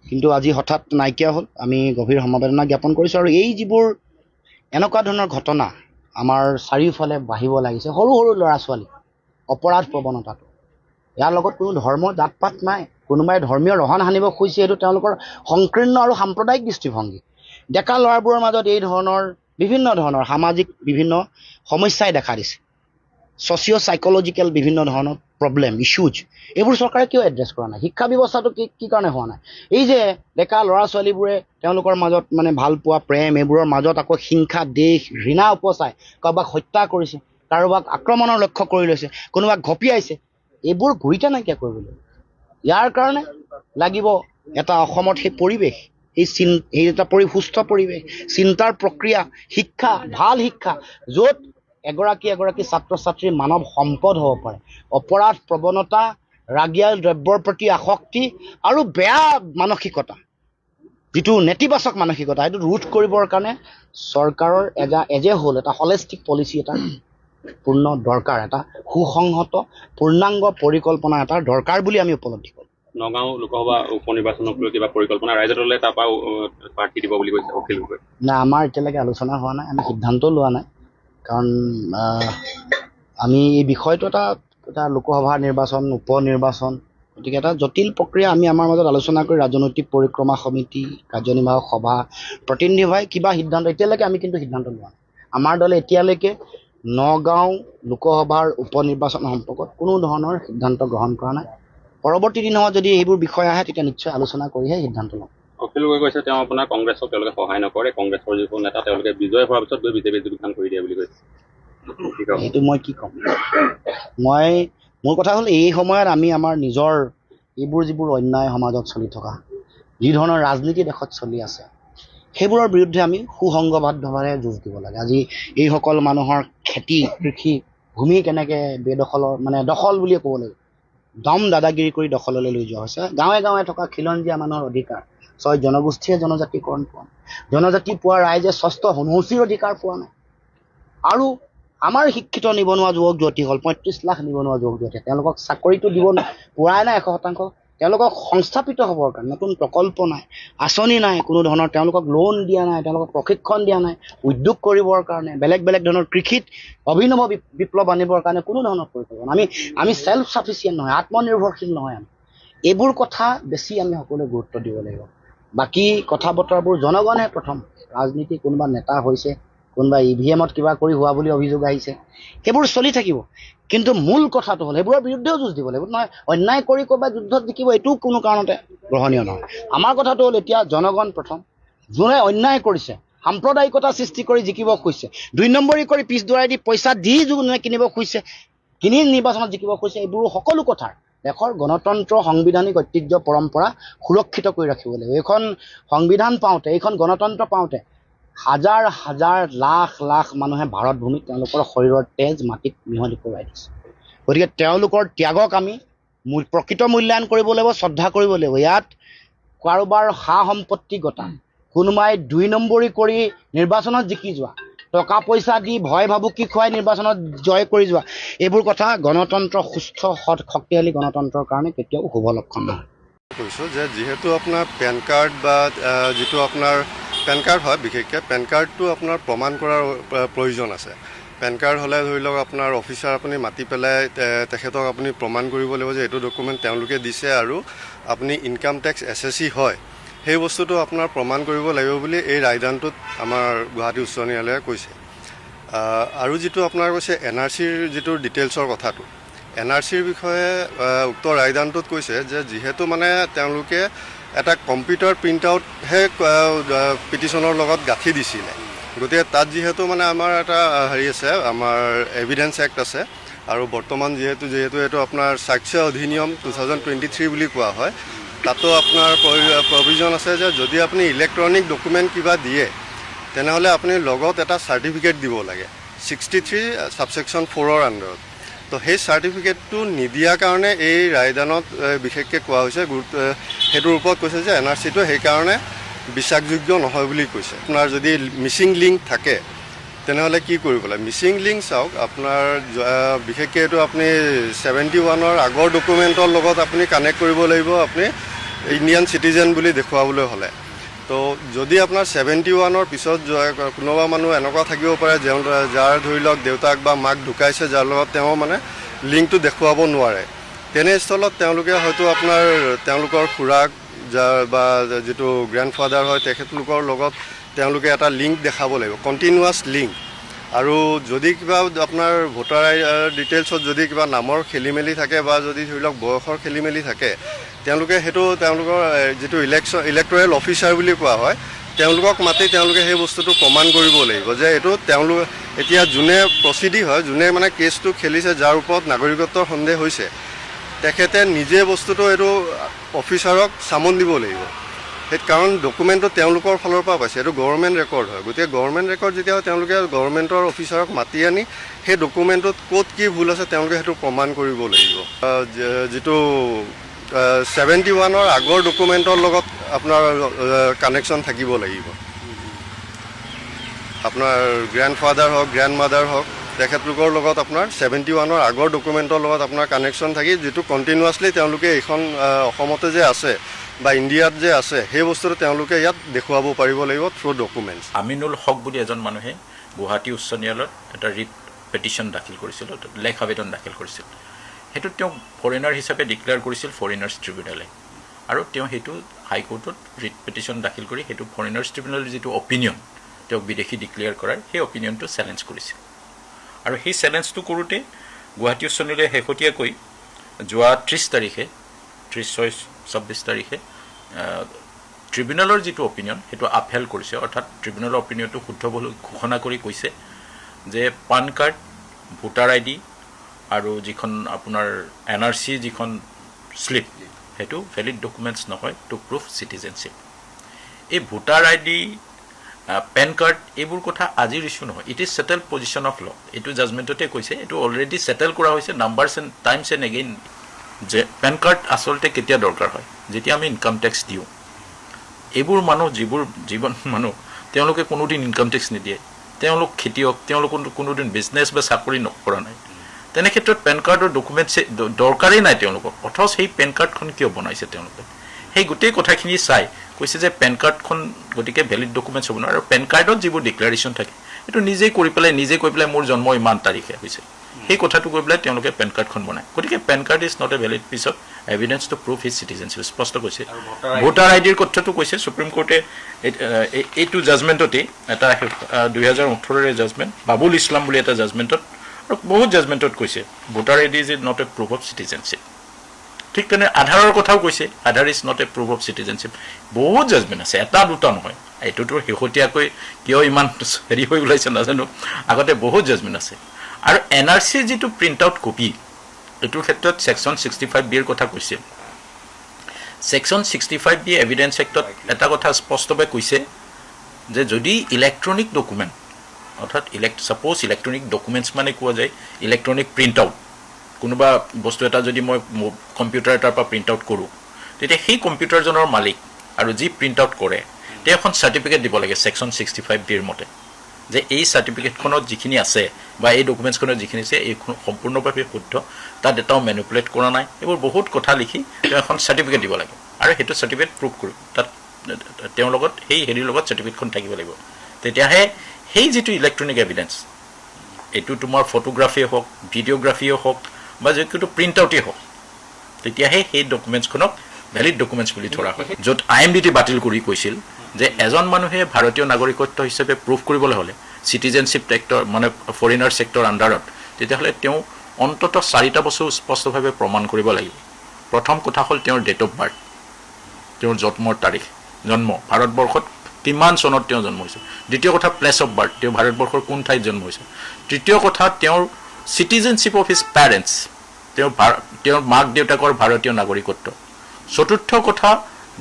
কিন্তু আজি হঠাৎ নাইকিয়া হ'ল আমি গভীৰ সমবেদনা জ্ঞাপন কৰিছোঁ আৰু এই যিবোৰ এনেকুৱা ধৰণৰ ঘটনা আমাৰ চাৰিওফালে বাঢ়িব লাগিছে সৰু সৰু ল'ৰা ছোৱালী অপৰাধ প্ৰৱণতাটো ইয়াৰ লগত কোনো ধৰ্ম জাত পাত নাই কোনোবাই ধৰ্মীয় ৰহণ সানিব খুজিছে এইটো তেওঁলোকৰ সংকীৰ্ণ আৰু সাম্প্ৰদায়িক দৃষ্টিভংগী ডেকা ল'ৰাবোৰৰ মাজত এই ধৰণৰ বিভিন্ন ধৰণৰ সামাজিক বিভিন্ন সমস্যাই দেখা দিছে ছ'চিঅ' চাইক'লজিকেল বিভিন্ন ধৰণৰ প্ৰব্লেম ইছ্যুজ এইবোৰ চৰকাৰে কিয় এড্ৰেছ কৰা নাই শিক্ষা ব্যৱস্থাটো কি কাৰণে হোৱা নাই এই যে ডেকা ল'ৰা ছোৱালীবোৰে তেওঁলোকৰ মাজত মানে ভাল পোৱা প্ৰেম এইবোৰৰ মাজত আকৌ হিংসা দেশ ঘৃণা উপচাই কাৰোবাক হত্যা কৰিছে কাৰোবাক আক্ৰমণৰ লক্ষ্য কৰি লৈছে কোনোবাক ঘপিয়াইছে এইবোৰ গুৰিতে নাইকিয়া কৰিবলৈ ইয়াৰ কাৰণে লাগিব এটা অসমত সেই পৰিৱেশ এই এটা সুস্থ পৰিৱেশ চিন্তাৰ প্ৰক্ৰিয়া শিক্ষা ভাল শিক্ষা য'ত এগৰাকী ছাত্ৰ ছাত্ৰীৰ মানৱ সম্পদ হ'ব পাৰে অপৰাধ প্ৰৱণতা ৰাগিয়াল দ্ৰব্যৰ প্ৰতি আসক্তি আৰু বেয়া মানসিকতা যিটো নেতিবাচক মানসিকতা সেইটো ৰোধ কৰিবৰ কাৰণে চৰকাৰৰ এটা হলিষ্টিক পলিচি এটা পূৰ্ণ দৰকাৰ এটা সুসংহত পূৰ্ণাংগ পৰিকল্পনা এটা দৰকাৰ বুলি আমি উপলব্ধি কৰোঁ নগাঁও লোকসভা উপ নিৰ্বাচনক লৈ কিবা পৰিকল্পনা ৰাইজে ল'লে তাৰপৰা প্ৰাৰ্থী দিব বুলি কৈছে অখিল গগৈ না আমাৰ এতিয়ালৈকে আলোচনা হোৱা নাই আমি সিদ্ধান্ত লোৱা নাই কাৰণ আমি এই বিষয়টো এটা লোকসভা নিৰ্বাচন উপ নিৰ্বাচন গতিকে এটা জটিল প্ৰক্ৰিয়া আমি আমাৰ মাজত আলোচনা কৰি ৰাজনৈতিক পৰিক্ৰমা সমিতি কাৰ্যনিৰ্বাহক সভা প্ৰতিনিধি সভাই কিবা সিদ্ধান্ত এতিয়ালৈকে আমি কিন্তু সিদ্ধান্ত লোৱা নাই আমাৰ দলে এতিয়ালৈকে নগাঁও লোকসভাৰ উপ নিৰ্বাচন সম্পৰ্কত কোনো ধৰণৰ সিদ্ধান্ত গ্ৰহণ কৰা নাই পৰৱৰ্তী দিনত যদি এইবোৰ বিষয় আহে তেতিয়া নিশ্চয় আলোচনা কৰিহে সিদ্ধান্ত ল'ম অখিল গগৈ কৈছে তেওঁ আপোনাৰ কংগ্ৰেছক তেওঁলোকে সহায় নকৰে কংগ্ৰেছৰ যিবোৰ নেতা তেওঁলোকে বিজয় হোৱাৰ পিছত গৈ বিজেপিত যোগদান কৰি দিয়ে বুলি কৈছে সেইটো মই কি ক'ম মোৰ কথা হ'ল এই সময়ত আমি আমাৰ নিজৰ এইবোৰ যিবোৰ অন্যায় সমাজত চলি থকা যি ধৰণৰ ৰাজনীতি দেশত চলি আছে সেইবোৰৰ বিৰুদ্ধে আমি সুসংগবদ্ধভাৱে যুঁজ দিব লাগে আজি এইসকল মানুহৰ খেতি কৃষি ভূমি কেনেকৈ বেদখলৰ মানে দখল বুলিয়ে ক'ব লাগিব দম দাদাগিৰি কৰি দখললৈ লৈ যোৱা হৈছে গাঁৱে গাঁৱে থকা খিলঞ্জীয়া মানুহৰ অধিকাৰ জনগোষ্ঠীয়ে জনজাতিকৰণ পোৱা নাই জনজাতি পোৱা ৰাইজে ষষ্ঠ হুনৌচিৰ অধিকাৰ পোৱা নাই আৰু আমাৰ শিক্ষিত নিবনুৱা যুৱক যুৱতীসকল 35 লাখ নিবনুৱা যুৱক যুৱতী তেওঁলোকক চাকৰিটো দিব পোৱাই নাই 100% তেওঁলোকক সংস্থাপিত হ'বৰ কাৰণে নতুন প্ৰকল্প নাই আঁচনি নাই কোনো ধৰণৰ তেওঁলোকক লোন দিয়া নাই তেওঁলোকক প্ৰশিক্ষণ দিয়া নাই উদ্যোগ কৰিবৰ কাৰণে বেলেগ ধৰণৰ কৃষিত অভিনৱ বিপ্লৱ আনিবৰ কাৰণে কোনো ধৰণৰ পৰিকল্পনা আমি সেল্ফ সাফিচিয়েণ্ট নহয় আত্মনিৰ্ভৰশীল নহয় আমি এইবোৰ কথা বেছি আমি সকলোৱে গুৰুত্ব দিব লাগিব বাকী কথা বতৰাবোৰ জনগণে প্ৰথম ৰাজনীতি কোনোবা নেতা হৈছে কোনোবা EVMত কিবা কৰি হোৱা বুলি অভিযোগ আহিছে সেইবোৰ চলি থাকিব কিন্তু মূল কথাটো হ'ল সেইবোৰৰ বিৰুদ্ধেও যুঁজ দিব লাগিব নহয় অন্যায় কৰি ক'ৰবাত যুদ্ধত জিকিব এইটো কোনো কাৰণতে গ্ৰহণীয় নহয় আমাৰ কথাটো হ'ল এতিয়া জনগণ প্ৰথম যোনে অন্যায় কৰিছে সাম্প্ৰদায়িকতা সৃষ্টি কৰি জিকিব খুজিছে 2 নম্বৰী কৰি পিছ দৰাই দি পইচা দি যোনে কিনিব খুজিছে কিনি নিৰ্বাচনত জিকিব খুজিছে এইবোৰ সকলো কথাৰ দেশৰ গণতন্ত্ৰ সাংবিধানিক ঐতিহ্য পৰম্পৰা সুৰক্ষিত কৰি ৰাখিব লাগিব। এইখন সংবিধান পাওঁতে, এইখন গণতন্ত্ৰ পাওঁতে হাজাৰ হাজাৰ লাখ লাখ মানুহে ভাৰত ভূমিত তেওঁলোকৰ শৰীৰৰ তেজ মাটিত মিহলি কৰোৱাই দিছে। গতিকে তেওঁলোকৰ ত্যাগক আমি প্ৰকৃত মূল্যায়ন কৰিব লাগিব, শ্ৰদ্ধা কৰিব লাগিব। ইয়াত কাৰোবাৰ সা সম্পত্তি গতা, কোনোবাই 2 নম্বৰী কৰি নিৰ্বাচনত জিকি যোৱা, টকা পইচা দি ভয় ভাবুকি খুৱাই নিৰ্বাচনত জয় কৰি যোৱা, এইবোৰ কথা গণতন্ত্ৰ সুস্থ শক্তিশালী গণতন্ত্ৰৰ কাৰণে কেতিয়াও শুভ লক্ষণ নহয়। কৈছোঁ যে যিহেতু আপোনাৰ পেন কাৰ্ড বা যিটো আপোনাৰ পেন কাৰ্ড হয়, বিশেষকৈ পেন কাৰ্ডটো আপোনাৰ প্ৰমাণ কৰাৰ প্ৰয়োজন আছে। পেন কাৰ্ড হ'লে ধৰি লওক আপোনাৰ অফিচাৰ আপুনি মাতি পেলাই তেখেতক আপুনি প্ৰমাণ কৰিব লাগিব যে এইটো ডকুমেণ্ট তেওঁলোকে দিছে আৰু আপুনি ইনকাম টেক্স SSC হয়, সেই বস্তুটো আপোনাৰ প্ৰমাণ কৰিব লাগিব বুলি এই ৰায়দানটোত আমাৰ গুৱাহাটী উচ্চ ন্যায়ালয়ে কৈছে। আৰু যিটো আপোনাৰ কৈছে NRCৰ যিটো ডিটেইলছৰ কথাটো, NRCৰ বিষয়ে উক্ত ৰায়দানটোত কৈছে যে যিহেতু মানে তেওঁলোকে এটা কম্পিউটাৰ প্ৰিণ্ট আউটহে পিটিশ্যনৰ লগত গাঁঠি দিছিলে, গতিকে তাত যিহেতু মানে আমাৰ এটা হেৰি আছে, আমাৰ এভিডেন্স এক্ট আছে, আৰু বৰ্তমান যিহেতু এইটো আপোনাৰ সাক্ষ্য অধিনিয়ম 2023 বুলি কোৱা হয়, তাতো আপোনাৰ প্ৰভিজন আছে যে যদি আপুনি ইলেক্ট্ৰনিক ডকুমেণ্ট কিবা দিয়ে তেনেহ'লে আপুনি লগত এটা চাৰ্টিফিকেট দিব লাগে 63 ছাবছেকশ্যন 4ৰ আণ্ডাৰত। তো সেই চাৰ্টিফিকেটটো নিদিয়াৰ কাৰণে এই ৰায়দানত বিশেষকৈ কোৱা হৈছে, সেইটোৰ ওপৰত কৈছে যে NRCটো সেইকাৰণে বিশ্বাসযোগ্য নহয় বুলি কৈছে। আপোনাৰ যদি মিচিং লিংক থাকে তেনেহ'লে কি কৰিব লাগে? মিচিং লিংক চাওক, আপোনাৰ বিশেষকৈ এইটো আপুনি 71ৰ আগৰ ডকুমেণ্টৰ লগত আপুনি কানেক্ট কৰিব লাগিব আপুনি ইণ্ডিয়ান চিটিজেন বুলি দেখুৱাবলৈ হ'লে। তো যদি আপোনাৰ 71ৰ পিছত কোনোবা মানুহ এনেকুৱা থাকিব পাৰে যাৰ ধৰি লওক দেউতাক বা মাক ঢুকাইছে, যাৰ লগত তেওঁ মানে লিংকটো দেখুৱাব নোৱাৰে, তেনেস্থলত তেওঁলোকে হয়তো আপোনাৰ তেওঁলোকৰ খুৰাক বা যিটো গ্ৰেণ্ডফাদাৰ হয় তেখেতলোকৰ লগত তেওঁলোকে এটা লিংক দেখাব লাগিব, কণ্টিনিউৱাছ লিংক। আৰু যদি কিবা আপোনাৰ ভোটাৰ ডিটেইলছত যদি কিবা নামৰ খেলি মেলি থাকে বা যদি ধৰি লওক বয়সৰ খেলি মেলি থাকে, তেওঁলোকে সেইটো তেওঁলোকৰ যিটো ইলেক্টৰেল অফিচাৰ বুলি কোৱা হয়, তেওঁলোকক মাতি তেওঁলোকে সেই বস্তুটো প্ৰমাণ কৰিব লাগিব যে এইটো তেওঁলোক এতিয়া যোনে প্ৰচিডি হয়, যোনে মানে কেছটো খেলিছে, যাৰ ওপৰত নাগৰিকত্বৰ সন্দেহ হৈছে, তেখেতে নিজে বস্তুটো এইটো অফিচাৰক চামন দিব লাগিব। সেই কাৰণ ডকুমেণ্টটো তেওঁলোকৰ ফালৰ পৰা পাইছে, এইটো গভৰ্ণমেণ্ট ৰেকৰ্ড হয়। গতিকে গভৰ্ণমেণ্ট ৰেকৰ্ড যেতিয়া হয় তেওঁলোকে গভৰ্ণমেণ্টৰ অফিচাৰক মাতি আনি সেই ডকুমেণ্টটোত ক'ত কি ভুল আছে তেওঁলোকে সেইটো প্ৰমাণ কৰিব লাগিব। যিটো 71ৰ আগৰ ডকুমেণ্টৰ লগত আপোনাৰ কানেকশ্যন থাকিব লাগিব। আপোনাৰ গ্ৰেণ্ডফাদাৰ হওক, গ্ৰেণ্ডমাদাৰ হওক, তেখেতলোকৰ লগত আপোনাৰ 71ৰ আগৰ ডকুমেণ্টৰ লগত আপোনাৰ কানেকশ্যন থাকি যিটো কণ্টিনিউৱাছলি তেওঁলোকে এইখন অসমতে যে আছে বা ইণ্ডিয়াত যে আছে সেই বস্তুটো তেওঁলোকে ইয়াত দেখুৱাব পাৰিব লাগিব থ্ৰু ডকুমেণ্টছ। আমিনুল হক বুলি এজন মানুহে গুৱাহাটী উচ্চ ন্যায়ালয়ত এটা ৰিট পেটিশ্যন দাখিল কৰিছিল, লেখ আবেদন দাখিল কৰিছিল। সেইটোত তেওঁ ফৰেনাৰ হিচাপে ডিক্লেয়াৰ কৰিছিল ফৰেনাৰ্ছ ট্ৰিবিউনেলে, আৰু তেওঁ সেইটো হাইকোৰ্টত ৰিট পেটিশ্যন দাখিল কৰি সেইটো ফৰেনাৰ্ছ ট্ৰিবিউনেলৰ যিটো অপিনিয়ন তেওঁক বিদেশী ডিক্লেয়াৰ কৰাৰ সেই অপিনিয়নটো চেলেঞ্জ কৰিছিল। আৰু সেই চেলেঞ্জটো কৰোঁতে গুৱাহাটী উচ্চ ন্যায়ালয়ে শেহতীয়াকৈ যোৱা 30 তাৰিখে 30/6/26 তাৰিখে ট্ৰিবিউনেলৰ যিটো অপিনিয়ন সেইটো আপহেল কৰিছে, অৰ্থাৎ ট্ৰিবিউনেলৰ অপিনিয়নটো শুদ্ধ বুলি ঘোষণা কৰি কৈছে যে পান কাৰ্ড, ভোটাৰ ID আৰু যিখন আপোনাৰ NRC যিখন শ্লিপ সেইটো ভেলিড ডকুমেণ্টছ নহয় টু প্ৰুভ চিটিজেনশ্বিপ। এই ভোটাৰ ID, পেন কাৰ্ড এইবোৰ কথা আজিৰ ইছ্যু নহয়, it is settle position of law. এইটো জাজমেণ্টতে কৈছে, এইটো অলৰেডি ছেটেল কৰা হৈছে numbers and times and again, যে পেন কাৰ্ড আচলতে কেতিয়া দৰকাৰ হয়? যেতিয়া আমি ইনকাম টেক্স দিওঁ। এইবোৰ মানুহ যিবোৰ মানুহ তেওঁলোকে কোনোদিন ইনকাম টেক্স নিদিয়ে, তেওঁলোক খেতিয়ক, তেওঁলোক কোনোদিন বিজনেছ বা চাকৰি নকৰা নাই, তেনে ক্ষেত্ৰত পেন কাৰ্ডৰ ডকুমেণ্টছ দৰকাৰেই নাই তেওঁলোকক। অথচ সেই পেন কাৰ্ডখন কিয় বনাইছে তেওঁলোকে? সেই গোটেই কথাখিনি চাই কৈছে যে পেন কাৰ্ডখন গতিকে ভেলিড ডকুমেণ্টছ হ'ব নোৱাৰে, আৰু পেন কাৰ্ডত যিবোৰ ডিক্লাৰেশ্যন থাকে সেইটো নিজেই কৰি পেলাই মোৰ জন্ম ইমান তাৰিখে হৈছে, সেই কথাটো কৈ পেলাই তেওঁলোকে পেন কাৰ্ডখন বনায়। গতিকে PAN card is not a valid piece of evidence to prove his citizenship, স্পষ্ট কৈছে। ভোটাৰ IDৰ কথাটো কৈছে, সুপ্ৰিম কোৰ্টে এইটো জাজমেণ্টতেই এটা 2018ৰে জাজমেণ্ট, বাবুল ইছলাম বুলি এটা জাজমেণ্টত, আৰু বহুত জাজমেণ্টত কৈছে voter ID is not a proof of citizenship. ঠিক তেনে আধাৰৰ কথাও কৈছে, Aadhaar is not a proof of citizenship. বহুত জাজমেণ্ট আছে, এটা দুটা নহয়। এইটোতো শেহতীয়াকৈ কিয় ইমান হেৰি হৈ ওলাইছে নাজানো, আগতে বহুত জাজমেণ্ট আছে। আৰু NRCৰ যিটো প্ৰিণ্ট আউট কপি এইটোৰ ক্ষেত্ৰত ছেকশ্যন 65B কথা কৈছে। ছেকশ্যন 65B এভিডেন্স এক্টত এটা কথা স্পষ্টভাৱে কৈছে যে যদি ইলেক্ট্ৰনিক ডকুমেণ্ট অৰ্থাৎ ছাপ'জ ইলেক্ট্ৰনিক ডকুমেণ্টছ মানে কোৱা যায় ইলেক্ট্ৰনিক প্ৰিণ্ট আউট, কোনোবা বস্তু এটা যদি মই কম্পিউটাৰ এটাৰ পৰা প্ৰিণ্ট আউট কৰোঁ, তেতিয়া সেই কম্পিউটাৰজনৰ মালিক আৰু যি প্ৰিণ্ট আউট কৰে তেওঁ এখন চাৰ্টিফিকেট দিব লাগে ছেকশ্যন 65Bৰ মতে, যে এই চাৰ্টিফিকেটখনত যিখিনি আছে বা এই ডকুমেণ্টছখনত যিখিনি আছে এইখন সম্পূৰ্ণভাৱে শুদ্ধ, তাত এটাও মেনিপুলেট কৰা নাই, এইবোৰ বহুত কথা লিখি তেওঁ এখন চাৰ্টিফিকেট দিব লাগে আৰু সেইটো চাৰ্টিফিকেট প্ৰুভ কৰিব, তাত তেওঁৰ লগত সেই হেৰিৰ লগত চাৰ্টিফিকেটখন থাকিব লাগিব। তেতিয়াহে সেই যিটো ইলেক্ট্ৰনিক এভিডেন্স, এইটো তোমাৰ ফটোগ্ৰাফিয়ে হওক, ভিডিঅ'গ্ৰাফিয়ে হওক বা যিটো প্ৰিণ্ট আউটেই হওক, তেতিয়াহে সেই ডকুমেণ্টছখনক ভেলিড ডকুমেণ্টছ বুলি ধৰা হয়। য'ত IMDT বাতিল কৰি কৈছিল যে এজন মানুহে ভাৰতীয় নাগৰিকত্ব হিচাপে প্ৰুভ কৰিবলৈ হ'লে চিটিজেনশ্বিপ টেক্টৰ মানে ফৰেইনাৰ ছেক্টৰ আণ্ডাৰত, তেতিয়াহ'লে তেওঁ অন্ততঃ 4টা বস্তু স্পষ্টভাৱে প্ৰমাণ কৰিব লাগিব। প্ৰথম কথা হ'ল তেওঁৰ ডেট অফ বাৰ্থ, তেওঁৰ জন্মৰ তাৰিখ, জন্ম ভাৰতবৰ্ষত কিমান চনত তেওঁ জন্ম হৈছে। দ্বিতীয় কথা প্লেচ অফ বাৰ্থ, তেওঁ ভাৰতবৰ্ষৰ কোন ঠাইত জন্ম হৈছে। তৃতীয় কথা তেওঁৰ চিটিজেনশ্বিপ অফ হিজ পেৰেণ্টছ, তেওঁৰ মাক দেউতাকৰ ভাৰতীয় নাগৰিকত্ব। চতুৰ্থ কথা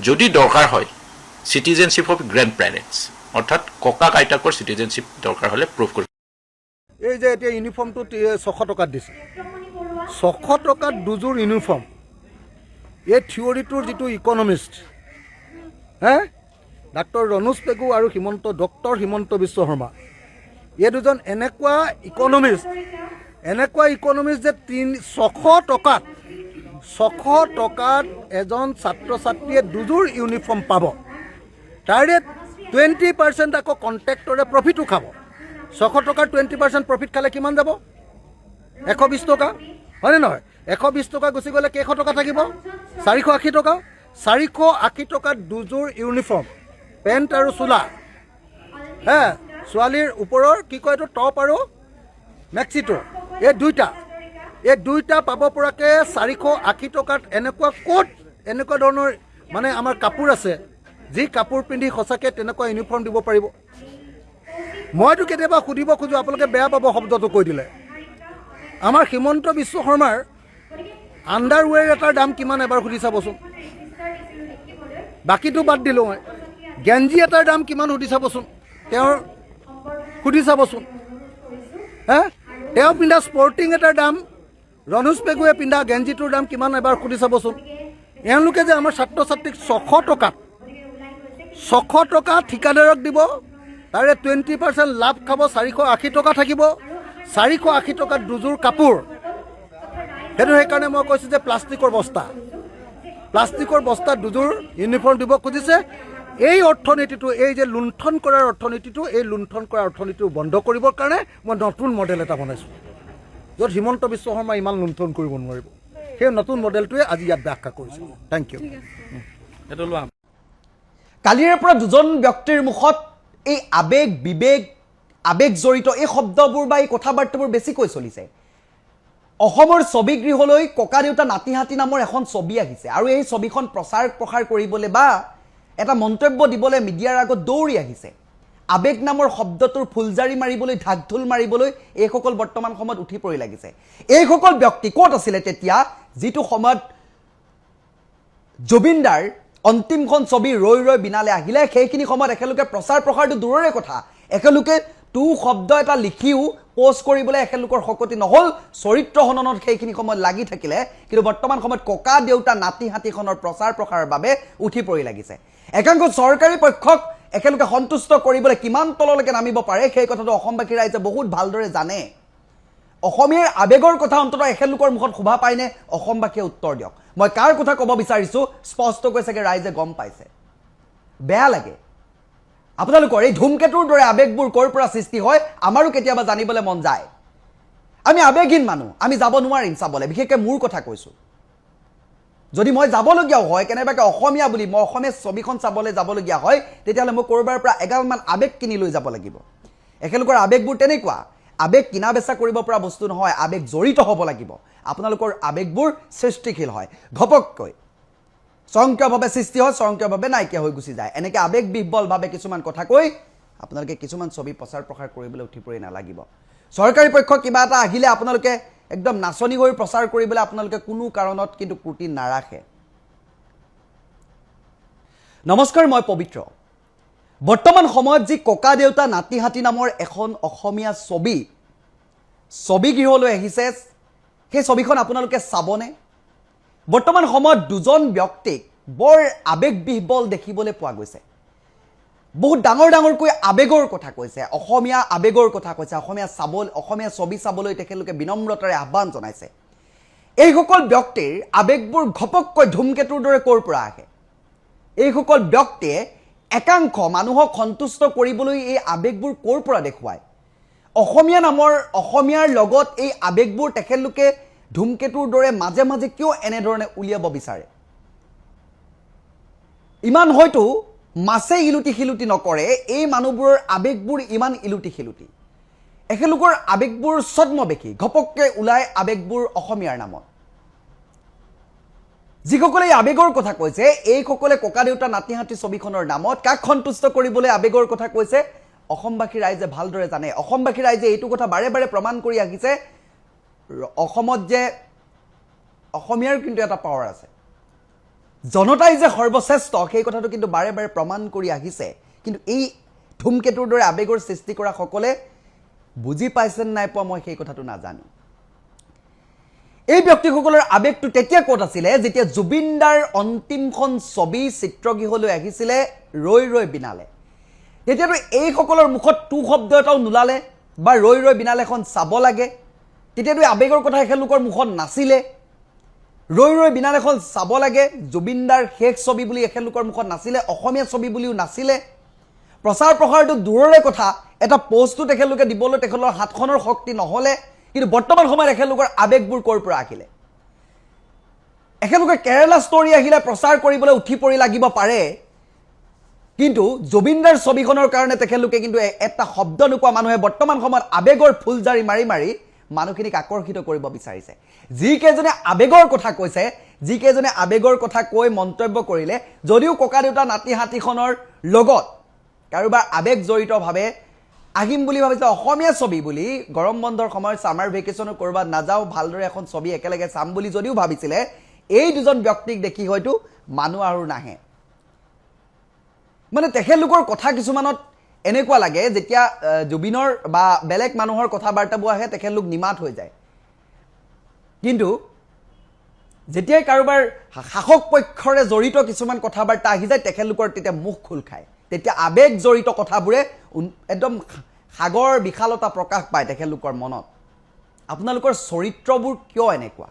যদি দৰকাৰ হয় চিটিজেনশ্বিপ অফ গ্ৰেণ্ড পেৰেণ্টছ, অৰ্থাৎ ককাক আইতাকৰ চিটিজেনশ্বিপ দৰকাৰ হ'লে প্ৰুভ কৰিব। এই যে এতিয়া ইউনিফৰ্মটো 600 টকাত দিছে, 600 টকাত দুযোৰ ইউনিফৰ্ম। এই থিয়ৰিটোৰ যিটো ইকনমিষ্ট ডাক্তৰ ৰণোজ পেগু আৰু ডক্টৰ হিমন্ত বিশ্ব শৰ্মা, এই দুজন এনেকুৱা ইকনমিষ্ট যে 600 টকাত এজন ছাত্ৰ ছাত্ৰীয়ে দুযোৰ ইউনিফৰ্ম পাব, তাৰে 20% আকৌ কণ্ট্ৰেক্টৰে প্ৰফিটো খাব। 600 টকাৰ 20% প্ৰফিট খালে কিমান যাব? 120 টকা, হয়নে নহয়? 120 টকা গুচি গ'লে কেইশ টকা থাকিব? 480 টকা। 480 টকাত দুযোৰ ইউনিফৰ্ম, পেণ্ট আৰু চোলা, ছোৱালীৰ ওপৰৰ কি কয় এইটো টপ আৰু মেক্সিটো, এই দুইটা পাব পৰাকৈ 480 টকাত এনেকুৱা ধৰণৰ মানে আমাৰ কাপোৰ আছে, যি কাপোৰ পিন্ধি সঁচাকৈ তেনেকুৱা ইউনিফৰ্ম দিব পাৰিব। মইতো কেতিয়াবা সুধিব খোজোঁ, আপোনালোকে বেয়া পাব শব্দটো কৈ দিলে, আমাৰ হিমন্ত বিশ্ব শৰ্মাৰ আণ্ডাৰৱেৰ এটাৰ দাম কিমান এবাৰ সুধি চাবচোন। বাকীটো বাদ দিলোঁ মই, গেঞ্জি এটাৰ দাম কিমান সুধি চাবচোন, সুধি চাবচোন। তেওঁ পিন্ধা স্পৰ্টিং এটাৰ দাম, ৰণোজ পেগুৱে পিন্ধা গেঞ্জিটোৰ দাম কিমান এবাৰ সুধি চাবচোন। এওঁলোকে যে আমাৰ ছাত্ৰ ছাত্ৰীক 600 টকা ঠিকাদাৰক দিব, তাৰে 20% লাভ খাব, 480 টকা থাকিব। 480 টকাত দুযোৰ কাপোৰ, সেইটো সেইকাৰণে মই কৈছোঁ যে প্লাষ্টিকৰ বস্তা দুযোৰ ইউনিফৰ্ম দিব খুজিছে। এই অৰ্থনীতিটো, এই যে লুণ্ঠন কৰাৰ অৰ্থনীতিটো, এই লুণ্ঠন কৰাৰ অৰ্থনীতিটো বন্ধ কৰিবৰ কাৰণে মই নতুন মডেল এটা বনাইছোঁ, য'ত হিমন্ত বিশ্ব শৰ্মা ইমান লুণ্ঠন কৰিব নোৱাৰিব। সেই নতুন মডেলটোৱে আজি ইয়াত ব্যাখ্যা কৰিছোঁ। Thank you. কালিৰে পৰা দুজন ব্যক্তিৰ মুখত এই আবেগ জড়িত এই শব্দবোৰ বা এই কথা বাৰ্তাবোৰ বেছিকৈ চলিছে। অসমৰ ছবিগৃহলৈ ককা দেউতা নাতি হাতী নামৰ এখন ছবি আহিছে আৰু এই ছবিখন প্ৰচাৰ কৰিবলৈ বা এটা মন্তব্য দিবলৈ মিডিয়াৰ আগত দৌৰি আহিছে। আবেগ নামৰ শব্দটোৰ ফুলজাৰি মাৰিবলৈ, ঢাক ঢোল মাৰিবলৈ এইসকল বৰ্তমান সময়ত উঠি পৰি লাগিছে। এইসকল ব্যক্তি ক'ত আছিলে তেতিয়া, যিটো সময়ত জুবিনদাৰ অন্তিমখন ছবি ৰৈ ৰৈ বিনালে আহিলে, সেইখিনি সময়ত একেলগে প্ৰচাৰ প্ৰসাৰটো দূৰৰে কথা, একেলগে টু শব্দ এটা লিখিও পোষ্ট কৰিবলৈ একেলোকৰ শকতি নহ'ল, চৰিত্ৰ হননত সেইখিনি সময়ত লাগি থাকিলে। কিন্তু বৰ্তমান সময়ত ককা দেউতা নাতি হাতীখনৰ প্ৰচাৰ প্ৰসাৰৰ বাবে উঠি পৰি লাগিছে। একাংশ চৰকাৰী পক্ষক একেলগে সন্তুষ্ট কৰিবলৈ কিমান তললৈকে নামিব পাৰে সেই কথাটো অসমবাসী ৰাইজে বহুত ভালদৰে জানে। অসমীয়াৰ আবেগৰ কথা অন্ততঃ এখেতলোকৰ মুখত শোভা পায়নে, অসমবাসীয়ে উত্তৰ দিয়ক। মই কাৰ কথা ক'ব বিচাৰিছোঁ স্পষ্টকৈ চাগে ৰাইজে গম পাইছে। বেয়া লাগে আপোনালোকৰ এই ধুমকেতুৰ দৰে আবেগবোৰ ক'ৰ পৰা সৃষ্টি হয় আমাৰো কেতিয়াবা জানিবলৈ মন যায়। আমি আবেগহীন মানুহ, আমি যাব নোৱাৰিম চাবলৈ। বিশেষকৈ মোৰ কথা কৈছোঁ, যদি মই যাবলগীয়াও হয় কেনেবাকৈ অসমীয়া বুলি মই অসমীয়া ছবিখন চাবলৈ যাবলগীয়া হয়, তেতিয়াহ'লে মই ক'ৰবাৰ পৰা এগালমান আবেগ কিনি লৈ যাব লাগিব। একেলোকৰ আবেগবোৰ তেনেকুৱা, আবেগ কিনা বেচা কৰিব পৰা বস্তু নহয়, আবেগ জড়িত হ'ব লাগিব। আপোনালোকৰ আবেগবোৰ সৃষ্টিশীল হয়, ঘপককৈ স্বয়ংক্ৰিয়ভাৱে সৃষ্টি হয়, স্বয়ংক্ৰিয়ভাৱে নাইকিয়া হৈ গুচি যায়। এনেকৈ আবেগ বিহ্বলভাৱে কিছুমান কথা কৈ আপোনালোকে কিছুমান ছবি প্ৰচাৰ প্ৰসাৰ কৰিবলৈ উঠি পৰি নালাগিব। চৰকাৰী পক্ষ কিবা এটা আহিলে আপোনালোকে একদম নাচনি হৈ প্ৰচাৰ কৰিবলৈ আপোনালোকে কোনো কাৰণত কিন্তু কুটি নাৰাখে নমস্কাৰ মই পবিত্ৰ বৰ্তমান সময়ত যি ককা দেউতা নাতি হাতী নামৰ এখন অসমীয়া ছবি গৃহলৈ আহিছে সেই ছবিখন আপোনালোকে চাবনে বৰ্তমান সময়ত দুজন ব্যক্তিক বৰ আবেগবিহ্বল দেখিবলৈ পোৱা গৈছে বহুত ডাঙৰকৈ আবেগৰ কথা কৈছে অসমীয়া আবেগৰ কথা কৈছে অসমীয়া ছবি চাবলৈ তেখেতলোকে বিনম্ৰতাৰে আহ্বান জনাইছে এইসকল ব্যক্তিৰ আবেগবোৰ ঘপককৈ ধুমকেতুৰ দৰে ক'ৰ পৰা আহে এইসকল ব্যক্তিয়ে একাংশ মানুহক সন্তুষ্ট কৰিবলৈ এই আবেগবোৰ ক'ৰ পৰা দেখুৱায় অসমীয়াৰ লগত এই আবেগবোৰ তেখেতলোকে ধুমকেতুৰ দৰে মাজে মাজে কিয় এনেধৰণে উলিয়াব বিচাৰে ইমান হয়তো মাছে ইলুটি খিলুটি নকৰে এই মানুহবোৰৰ আবেগবোৰ ইমান ইলুটি খিলুটি এখেলোকৰ আবেগবোৰ ছদ্মবেশী ঘপককৈ ওলাই আবেগবোৰ অসমীয়াৰ নামত যিসকলে এই আবেগৰ কথা কৈছে এইসকলে ককা দেউতা নাতি হাতী ছবিখনৰ নামত কাক সন্তুষ্ট কৰিবলৈ আবেগৰ কথা কৈছে অসমবাসী ৰাইজে ভালদৰে জানে অসমবাসী ৰাইজে এইটো কথা বাৰে বাৰে প্ৰমাণ কৰি আহিছে অসমত যে অসমীয়াৰ কিন্তু এটা পাৱাৰ আছে জনতাই যে সৰ্বশ্ৰেষ্ঠ সেই কথাটো কিন্তু বাৰে বাৰে প্ৰমাণ কৰি আহিছে কিন্তু এই ধুমকেতুৰ দৰে আবেগৰ সৃষ্টি কৰা সকলে বুজি পাইছে নাই পোৱা মই সেই কথাটো নাজানো এই ব্যক্তিসকলৰ আবেগটো তেতিয়া ক'ত আছিলে যেতিয়া জুবিনদাৰ অন্তিমখন ছবি চিত্ৰগৃহলৈ আহিছিলে ৰৈ বিনালে তেতিয়াতো এইসকলৰ মুখত টু শব্দ এটাও নোলালে বা ৰৈ বিনালেখন চাব লাগে তেতিয়াতো আবেগৰ কথা এখেলোকৰ মুখত নাছিলে ৰৈ বিনালেখন চাব লাগে জুবিনদাৰ শেষ ছবি বুলি এখেলোকৰ মুখত নাছিলে অসমীয়া ছবি বুলিও নাছিলে প্ৰচাৰ প্ৰসাৰটো দূৰৰে কথা এটা পোষ্টটো তেখেতলোকে দিবলৈ তেখেতৰ হাতখনৰ শক্তি নহ'লে কিন্তু বৰ্তমান সময়ত এখেলোকৰ আবেগবোৰ ক'ৰ পৰা আহিলে এখেলোকে কেৰালা ষ্টৰী আহিলে প্ৰচাৰ কৰিবলৈ উঠি পৰি লাগিব পাৰে কিন্তু জুবিনদাৰ ছবিখনৰ কাৰণে তেখেতলোকে কিন্তু এটা শব্দ নোকোৱা মানুহে বৰ্তমান সময়ত আবেগৰ ফুলজাৰি মাৰি মানুহখিনিক আকৰ্ষিত কৰিব বিচাৰিছে যিকেইজনে আবেগৰ কথা কৈছে যিকেইজনে আবেগৰ কথা কৈ মন্তব্য কৰিলে যদিও ককা দেউতা নাতি হাতীখনৰ লগত কাৰোবাৰ আবেগ জড়িতভাৱে আহিম বুলি ভাবিছে অসমীয়া ছবি বুলি গৰম বন্ধৰ সময়ত সামাৰ ভেকেশ্যনৰ কৰবাত নাযাও ভালদৰে এখন ছবি একেলগে চাম বুলি যদিও ভাবিছিলে এই দুজন ব্যক্তিক দেখি হয়তো মানুহ আৰু নাহে মানে তেখেতলোকৰ কথা কিছুমানত এনেকুৱা লাগে যেতিয়া জুবিনৰ বা বেলেগ মানুহৰ কথা বাৰ্তাবোৰ আহে তেখেতলোক নিমাত হৈ যায় কিন্তু যেতিয়াই কাৰোবাৰ শাসক পক্ষৰে জড়িত কিছুমান কথা বাৰ্তা আহি যায় তেখেতলোকৰ তেতিয়া মুখ খোল খায় তেতিয়া আবেগ জড়িত কথাবোৰে একদম সাগৰ বিশালতা প্ৰকাশ পায় তেখেতলোকৰ মনত আপোনালোকৰ চৰিত্ৰবোৰ কিয় এনেকুৱা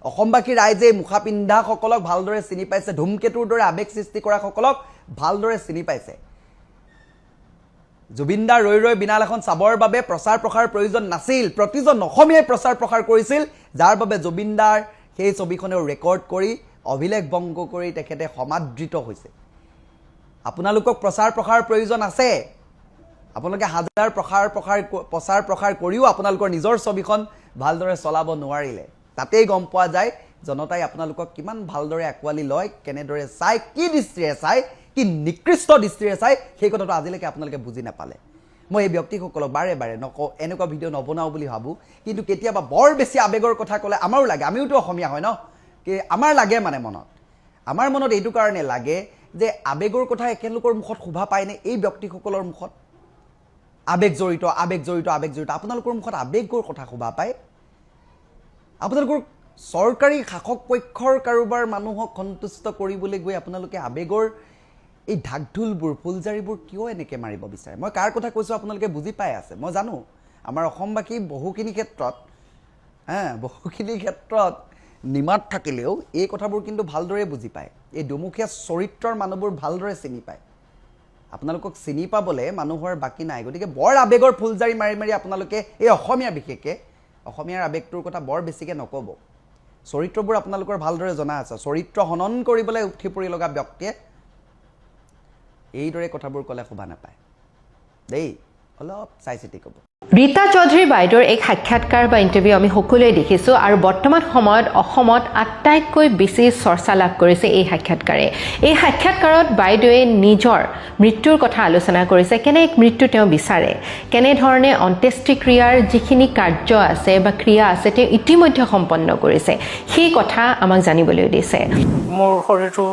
অসমবাসী ৰাইজে মুখা পিন্ধাসকলক ভালদৰে চিনি পাইছে ধুমকেতুৰ দৰে আবেগ সৃষ্টি কৰা সকলক ভালদৰে চিনি পাইছে জুবিনদাৰ ৰৈ বিনাল এখন চাবৰ বাবে প্ৰচাৰ প্ৰসাৰ প্ৰয়োজন নাছিল প্ৰতিজন অসমীয়াই প্ৰচাৰ প্ৰসাৰ কৰিছিল যাৰ বাবে জুবিনদাৰ সেই ছবিখনেও ৰেকৰ্ড কৰি অভিলেখ ভংগ কৰি তেখেতে সমাদৃত হৈছে আপোনালোকক প্ৰচাৰ প্ৰসাৰ প্ৰয়োজন আছে আপোনালোকে হাজাৰ প্ৰচাৰ প্ৰসাৰ কৰিও আপোনালোকৰ নিজৰ ছবিখন ভালদৰে চলাব নোৱাৰিলে তাতেই গম পোৱা যায় জনতাই আপোনালোকক কিমান ভালদৰে আকোৱালি লয় কেনেদৰে চাই কি দৃষ্টিৰে চাই কি নিকৃষ্ট দৃষ্টিৰে চাই সেই কথাটো আজিলৈকে আপোনালোকে বুজি নাপালে মই এই ব্যক্তিসকলক বাৰে বাৰে এনেকুৱা ভিডিঅ' নবনাও বুলি ভাবোঁ কিন্তু কেতিয়াবা বৰ বেছি আবেগৰ কথা ক'লে আমাৰো লাগে আমিওতো অসমীয়া হয় ন কি আমাৰ লাগে মানে আমাৰ মনত এইটো কাৰণে লাগে যে আবেগৰ কথা একেলোকৰ মুখত শোভা পায়নে এই ব্যক্তিসকলৰ মুখত আবেগ জড়িত আপোনালোকৰ মুখত আবেগৰ কথা শোভা পায় আপোনালোকৰ চৰকাৰী শাসক পক্ষৰ কাৰোবাৰ মানুহক সন্তুষ্ট কৰিবলৈ গৈ আপোনালোকে আবেগৰ এই ঢাকঢোলবোৰ ফুলজাৰিবোৰ কিয় এনেকৈ মাৰিব বিচাৰে মই কাৰ কথা কৈছোঁ আপোনালোকে বুজি পাই আছে মই জানো আমাৰ অসমবাসী বহুখিনি ক্ষেত্ৰত নিমাত থাকিলেও এই কথাবোৰ কিন্তু ভালদৰে বুজি পায় এই দুমুখীয়া চৰিত্ৰৰ মানুহবোৰ ভালদৰে চিনি পায় আপোনালোকক চিনি পাবলৈ মানুহৰ বাকী নাই গতিকে বৰ আবেগৰ ফুলজাৰি মাৰি আপোনালোকে এই অসমীয়া বিশেষকৈ অসমীয়াৰ আবেগটোৰ কথা বৰ বেছিকৈ নক'ব চৰিত্ৰবোৰ আপোনালোকৰ ভালদৰে জনা আছে চৰিত্ৰ হনন কৰিবলৈ উঠি পৰি লগা ব্যক্তিয়ে এইদৰে কথাবোৰ ক'লে শোভা নাপায় দেই অলপ চাই চিতি ক'ব ৰীতা চৌধুৰী বাইদেউৰ এক সাক্ষাৎকাৰ বা ইণ্টাৰভিউ আমি সকলোৱে দেখিছোঁ আৰু বৰ্তমান সময়ত অসমত আটাইতকৈ বেছি চৰ্চা লাভ কৰিছে এই সাক্ষাৎকাৰে। এই সাক্ষাৎকাৰত বাইদেৱে নিজৰ মৃত্যুৰ কথা আলোচনা কৰিছে, কেনে মৃত্যু তেওঁ বিচাৰে, কেনেধৰণে অন্ত্যেষ্টিক্ৰিয়াৰ যিখিনি কাৰ্য আছে বা ক্ৰিয়া আছে তেওঁ ইতিমধ্যে সম্পন্ন কৰিছে, সেই কথা আমাক জানিবলৈ দিছে। মোৰ শৰীৰটো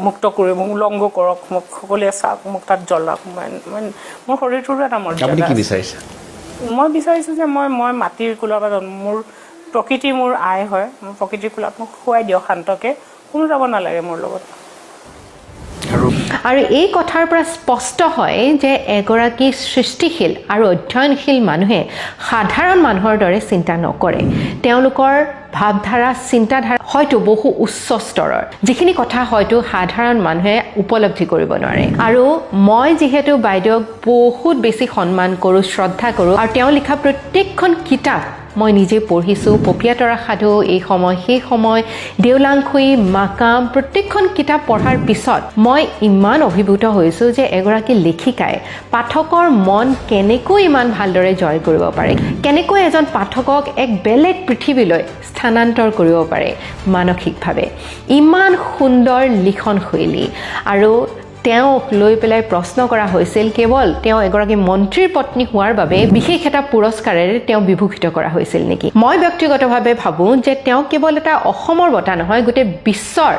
মুক্ত কৰি মোক উলংঘ কৰক, মোক সকলোৱে চাওক, মোক তাত জ্বলাওক, মোৰ শৰীৰটোৰো এটা মৰ্যাদা আছে। মই বিচাৰিছোঁ যে মই মাটিৰ কোলৰ পৰা মোৰ প্ৰকৃতি মোৰ আই হয়, মোৰ প্ৰকৃতিৰ কোলাত মোক শুৱাই দিয়ক শান্তকে, কোনো যাব নালাগে মোৰ লগত। আৰু এই কথাৰ পৰা স্পষ্ট হয় যে এগৰাকী সৃষ্টিশীল আৰু অধ্যয়নশীল মানুহে সাধাৰণ মানুহৰ দৰে চিন্তা নকৰে। তেওঁলোকৰ ভাৱধাৰা চিন্তাধাৰা হয়তো বহু উচ্চ স্তৰৰ, যিখিনি কথা হয়তো সাধাৰণ মানুহে উপলব্ধি কৰিব নোৱাৰে। আৰু মই যিহেতু বাইদেউক বহুত বেছি সন্মান কৰোঁ, শ্ৰদ্ধা কৰোঁ, আৰু তেওঁ লিখা প্ৰত্যেকখন কিতাপ মই নিজে পঢ়িছোঁ। পপীয়াতৰা সাধু, এই সময় সেই সময়, দেওলাংখুই, মাকাম, প্ৰত্যেকখন কিতাপ পঢ়াৰ পিছত মই ইমান অভিভূত হৈছোঁ যে এগৰাকী লেখিকাই পাঠকৰ মন কেনেকৈ ইমান ভালদৰে জয় কৰিব পাৰে, কেনেকৈ এজন পাঠকক এক বেলেগ পৃথিৱীলৈ স্থানান্তৰ কৰিব পাৰে মানসিকভাৱে। ইমান সুন্দৰ লিখনশৈলী। আৰু তেওঁক লৈ পেলাই প্ৰশ্ন কৰা হৈছিল, কেৱল তেওঁ এগৰাকী মন্ত্ৰীৰ পত্নী হোৱাৰ বাবে বিশেষ এটা পুৰস্কাৰেৰে তেওঁ বিভূষিত কৰা হৈছিল নেকি। মই ব্যক্তিগতভাৱে ভাবোঁ যে তেওঁ কেৱল এটা অসমৰ বঁটা নহয়, গোটেই বিশ্বৰ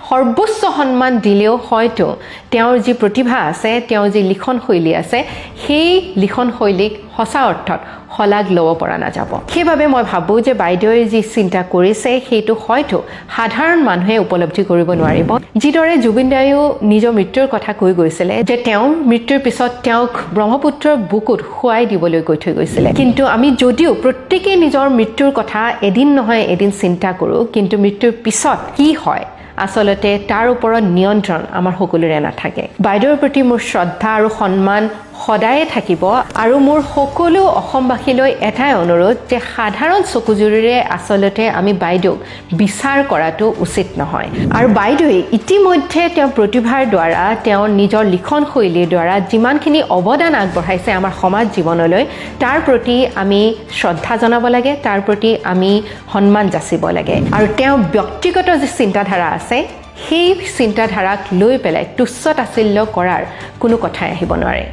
সৰ্বোচ্চ সন্মান দিলেও হয়তো তেওঁৰ যি প্ৰতিভা আছে, তেওঁৰ যি লিখনশৈলী আছে, সেই লিখনশৈলীক সঁচা অৰ্থত শলাগ ল'ব পৰা নাযাব। সেইবাবে মই ভাবোঁ যে বাইদেৱে যি চিন্তা কৰিছে সেইটো হয়তো সাধাৰণ মানুহে উপলব্ধি কৰিব নোৱাৰিব। যিদৰে জুবিন দায়েও নিজৰ মৃত্যুৰ কথা কৈ গৈছিলে যে তেওঁৰ মৃত্যুৰ পিছত তেওঁক ব্ৰহ্মপুত্ৰৰ বুকুত শুৱাই দিবলৈ কৈ থৈ গৈছিলে। কিন্তু আমি যদিও প্ৰত্যেকেই নিজৰ মৃত্যুৰ কথা এদিন নহয় এদিন চিন্তা কৰোঁ, কিন্তু মৃত্যুৰ পিছত কি হয় আচলতে তাৰ ওপৰত নিয়ন্ত্ৰণ আমাৰ সকলোৰে নাথাকে। বাইদেউৰ প্ৰতি মোৰ শ্ৰদ্ধা আৰু সন্মান সদায়ে থাকিব। আৰু মোৰ সকলো অসমবাসীলৈ এটাই অনুৰোধ যে সাধাৰণ চকুজুৰিৰে আচলতে আমি বাইদেউক বিচাৰ কৰাটো উচিত নহয়। আৰু বাইদেৱে ইতিমধ্যে তেওঁৰ প্ৰতিভাৰ দ্বাৰা, তেওঁৰ নিজৰ লিখনশৈলীৰ দ্বাৰা যিমানখিনি অৱদান আগবঢ়াইছে আমাৰ সমাজ জীৱনলৈ, তাৰ প্ৰতি আমি শ্ৰদ্ধা জনাব লাগে, তাৰ প্ৰতি আমি সন্মান যাচিব লাগে। আৰু তেওঁৰ ব্যক্তিগত যি চিন্তাধাৰা আছে, সেই চিন্তাধাৰাক লৈ পেলাই তুচ্ছ তাচ্ছিল্য কৰাৰ কোনো কথাই আহিব নোৱাৰে।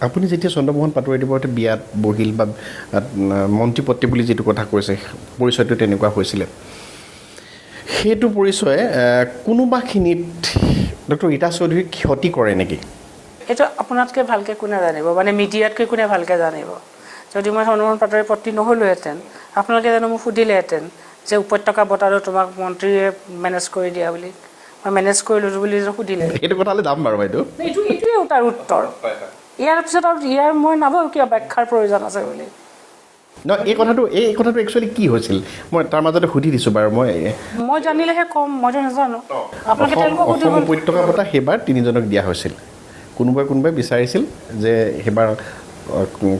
আপুনি যেতিয়া চন্দ্ৰমোহন পাটোৱাৰীদেৱৰ বিয়াত বহিল বা মন্ত্ৰীপত্ৰী বুলি যিটো কথা কৈছে, পৰিচয়টো তেনেকুৱা হৈছিলে, সেইটো পৰিচয়ে কোনোবাখিনিত ডক্টৰ ৰীতা চৌধুৰীক ক্ষতি কৰে নেকি? এইটো আপোনাতকৈ ভালকৈ কোনে জানিব, মানে মিডিয়াতকৈ কোনে ভালকৈ জানিব। যদি মই চন্দ্ৰমোহন পাটোৱাৰীৰ পত্নী নহ'লোহেঁতেন, আপোনালোকে জানো মোক সুধিলেহেঁতেন যে উপত্যকা বঁটাটো তোমাক মন্ত্ৰীয়ে মেনেজ কৰি দিয়া বুলি, মই মেনেজ কৰিলোঁ বুলি সুধিলে। এইটো কথালৈ যাম বাৰু বাইদেউ, এইটোৱে তাৰ উত্তৰ। ইয়াৰ পিছত আৰু ইয়াৰ মই নাভাবোঁ কিয় ব্যাখ্যাৰ প্ৰয়োজন আছে বুলি। নহয়, এই কথাটো একচুৱেলি কি হৈছিল মই তাৰ মাজতে সুধি দিছোঁ বাৰু। মই জানিলেহে ক'ম, মইতো নাজানো। অসম উপত্যকা বঁটা সেইবাৰ তিনিজনক দিয়া হৈছিল। কোনোবাই বিচাৰিছিল যে সেইবাৰ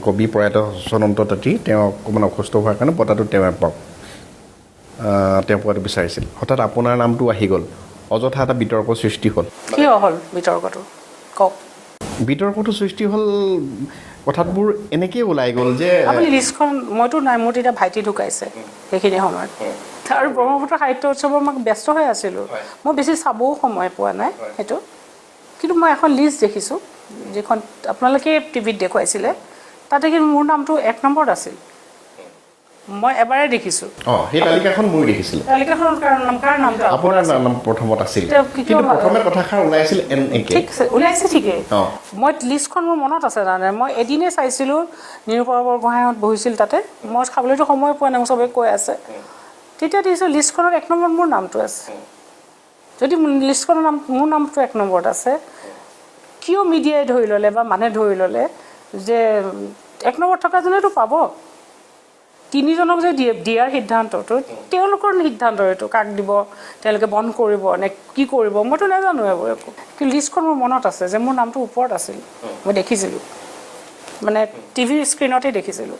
কবি প্ৰয়াত চনন্ত তাঁতী তেওঁ অকণমান অসুস্থ হোৱাৰ কাৰণে বঁটাটো তেওঁ পাওক, তেওঁ পোৱাটো বিচাৰিছিল। হঠাৎ আপোনাৰ নামটো আহি গ'ল, অযথা এটা বিতৰ্ক সৃষ্টি হ'ল। কিয় হ'ল বিতৰ্কটো কওক? বিতৰ্কটো সৃষ্টি হ'ল, কথাবোৰ এনেকেই ওলাই গ'ল যে আপুনি লিষ্টখন, মইতো নাই, মোৰ তেতিয়া ভাইটি ঢুকাইছে সেইখিনি সময়ত, আৰু ব্ৰহ্মপুত্ৰ সাহিত্য উৎসৱৰ মই ব্যস্ত হৈ আছিলোঁ, মই বেছি চাবও সময় পোৱা নাই সেইটো। কিন্তু মই এখন লিষ্ট দেখিছোঁ, যিখন আপোনালোকে টিভিত দেখুৱাইছিলে, তাতে কিন্তু মোৰ নামটো 1 নম্বৰত আছিল। মই এবাৰে দেখিছোঁ। সেই তালিকাখন মই দেখিছিলোঁ। তালিকাখনৰ কাৰ নামটো আপোনাৰ নাম প্ৰথমত আছিল, কিন্তু প্ৰথমে কথাষাৰ ওলাইছিল এনেকৈ। ঠিক আছে, ওলাইছে ঠিকেই। মই লিষ্টখন মোৰ মনত আছে তাৰমানে, মই এদিনেই চাইছিলোঁ, নিৰুপমা বৰগোহাঁইহঁত বহিছিল তাতে, মই খাবলৈতো সময় পোৱা নাই, চবেই কৈ আছে। তেতিয়া দেখিছোঁ লিষ্টখনত 1 নম্বৰত মোৰ নামটো আছে। যদি লিষ্টখনৰ মোৰ নামটো 1 নম্বৰত আছে, কিয় মিডিয়াই ধৰি ল'লে বা মানুহে ধৰি ল'লে যে 1 নম্বৰত থকাজনেতো পাব? 3জনক যে দিয়াৰ সিদ্ধান্তটো তেওঁলোকৰ সিদ্ধান্ত, এইটো কাক দিব, তেওঁলোকে বন্ধ কৰিব নে কি কৰিব, মইতো নাজানো এইবোৰ একো। কিন্তু লিষ্টখন মোৰ মনত আছে যে মোৰ নামটো ওপৰত আছিল, মই দেখিছিলোঁ, মানে টিভিৰ স্ক্ৰীণতেই দেখিছিলোঁ।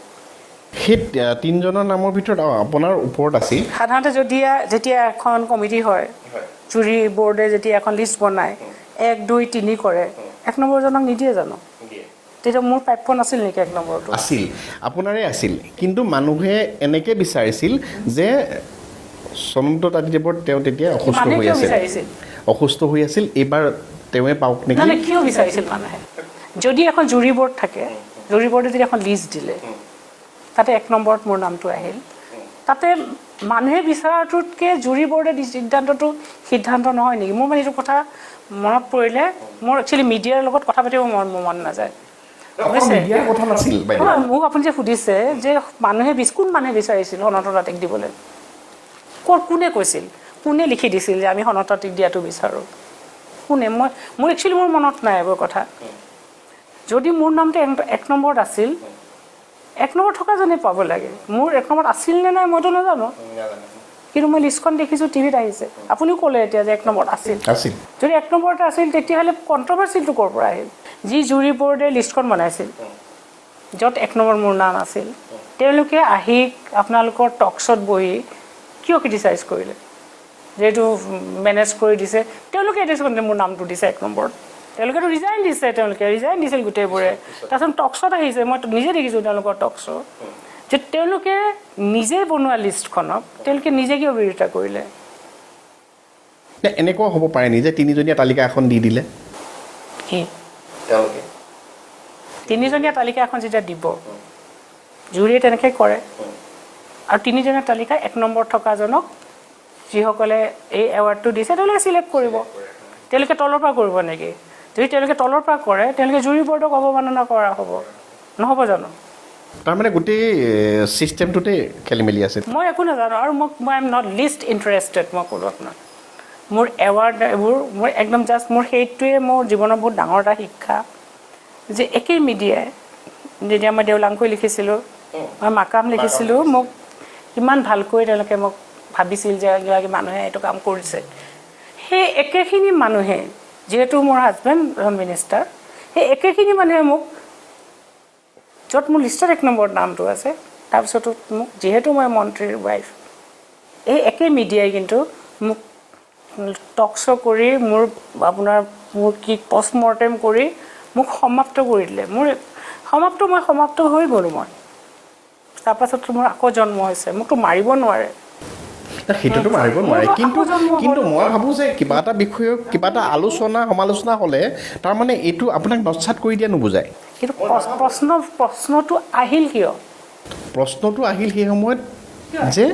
সেই 3জনৰ নামৰ ভিতৰত আপোনাৰ ওপৰত আছিল। সাধাৰণতে যেতিয়া এখন কমিটি হয়, জুৰি বৰ্ডে যেতিয়া এখন লিষ্ট বনায়, 1, 2, 3 কৰে, 1 নম্বৰজনক নিদিয়ে জানো? তেতিয়া মোৰ প্ৰাপ্য নাছিল নেকি 1 নম্বৰটো? আছিল, আপোনাৰে আছিল, কিন্তু মানুহে এনেকৈ বিচাৰিছিল যে সনন্ত তাঁতীদেৱৰ তেওঁ তেতিয়া অসুস্থ হৈ আছিল, এইবাৰ তেওঁৱে পাওক নেকি। মানে কিয় বিচাৰিছিল মানুহে? যদি এখন জুৰি বৰ্ড থাকে, জুৰি বৰ্ডে যদি এখন লিষ্ট দিলে, তাতে 1 নম্বৰত মোৰ নামটো আহিল, তাতে মানুহে বিচৰাটোতকৈ জুৰি বৰ্ডে সিদ্ধান্ত নহয় নেকি? মোৰ মানে এইটো কথা মনত পৰিলে মোৰ একচুৱেলি মিডিয়াৰ লগত কথা পাতিব মোৰ মন নাযায়। মোক আপুনি যে সুধিছে যে কোন মানুহে বিচাৰিছিল সনন্ত তাঁতীক দিবলৈ, কোনে কৈছিল, কোনে লিখি দিছিল যে আমি সনন্ত তাঁতীক দিয়াটো বিচাৰোঁ, কোনে? মোৰ একচুৱেলি মোৰ মনত নাই এইবোৰ কথা। যদি মোৰ নামটো 1 নম্বৰত আছিল, 1 নম্বৰ থকাজনে পাব লাগে। মোৰ 1 নম্বৰত আছিল নে নাই মইতো নাজানো, কিন্তু মই লিষ্টখন দেখিছোঁ, টিভিত আহিছে। আপুনিও ক'লে এতিয়া যে 1 নম্বৰত আছিল। যদি 1 নম্বৰতে আছিল, তেতিয়াহ'লে কণ্ট্ৰভাৰ্চিটো ক'ৰ পৰা আহিল? যি জুৰি বৰ্ডে লিষ্টখন বনাইছিল, য'ত 1 নম্বৰ মোৰ নাম আছিল, তেওঁলোকে আহি আপোনালোকৰ টক শ্ব'ত বহি কিয় ক্ৰিটিচাইজ কৰিলে? যিহেতু মেনেজ কৰি দিছে, তেওঁলোকে এতিয়া মোৰ নামটো দিছে 1 নম্বৰত। তেওঁলোকেতো ৰিজাইন দিছিল গোটেইবোৰে। তাৰপিছত টক শ্ব'ত আহিছে, মই নিজে দেখিছোঁ তেওঁলোকৰ টক শ্ব', যে তেওঁলোকে নিজে বনোৱা লিষ্টখনক তেওঁলোকে নিজে কিয় বিৰোধিতা কৰিলে? এনেকুৱাও হ'ব পাৰে নি যে 3জনীয়া তালিকা এখন দি দিলে? কি 3জনীয়া তালিকা এখন যেতিয়া দিব, জুৰিয়ে তেনেকৈ কৰে, আৰু 3জনীয়া তালিকা 1 নম্বৰ থকাজনক যিসকলে এই এৱাৰ্ডটো দিছে তেওঁলোকে চিলেক্ট কৰিব। তেওঁলোকে তলৰ পৰা কৰিব নেকি? যদি তেওঁলোকে তলৰ পৰা কৰে, তেওঁলোকে জুৰি বৰ্ডক অৱমাননা কৰা হ'ব, নহ'ব জানো? তাৰমানে গোটেই ছিষ্টেমটোতে খেলি মেলি আছে। মই একো নাজানো, আৰু মই এম নট লিষ্ট ইণ্টাৰেষ্টেড। মই ক'লোঁ আপোনাক, মোৰ এৱাৰ্ড এইবোৰ মোৰ একদম জাষ্ট মোৰ সেইটোৱে মোৰ জীৱনৰ বহুত ডাঙৰ এটা শিক্ষা, যে একেই মিডিয়াই, যেতিয়া মই দেওলাংকৈ লিখিছিলোঁ, মই মাকাম লিখিছিলোঁ, মোক ইমান ভালকৈ তেওঁলোকে মোক ভাবিছিল যে এগৰাকী মানুহে এইটো কাম কৰিছে। সেই একেখিনি মানুহে, যিহেতু মোৰ হাজবেণ্ড এজন মিনিষ্টাৰ, সেই একেখিনি মানুহে মোক, য'ত মোৰ লিষ্টত 1 নম্বৰত নামটো আছে, তাৰপিছতো মোক, যিহেতু মই মন্ত্ৰীৰ ৱাইফ, এই একে মিডিয়াই কিন্তু মোক টক শ্ব' কৰি মোৰ কি পষ্টমৰ্টেম কৰি মোক সমাপ্ত কৰি দিলে। মই সমাপ্ত হৈ গ'লোঁ। মই তাৰপাছতো মোৰ আকৌ জন্ম হৈছে। মোকতো মাৰিব নোৱাৰে। সেইটোতো মাৰিব নোৱাৰে, কিন্তু মই ভাবোঁ যে কিবা এটা বিষয়ক কিবা এটা সমালোচনা হ'লে তাৰমানে এইটো আপোনাক নস্যাৎ কৰি দিয়া নুবুজায়। কিন্তু প্ৰশ্নটো আহিল কিয়? প্ৰশ্নটো আহিল সেই সময়ত যে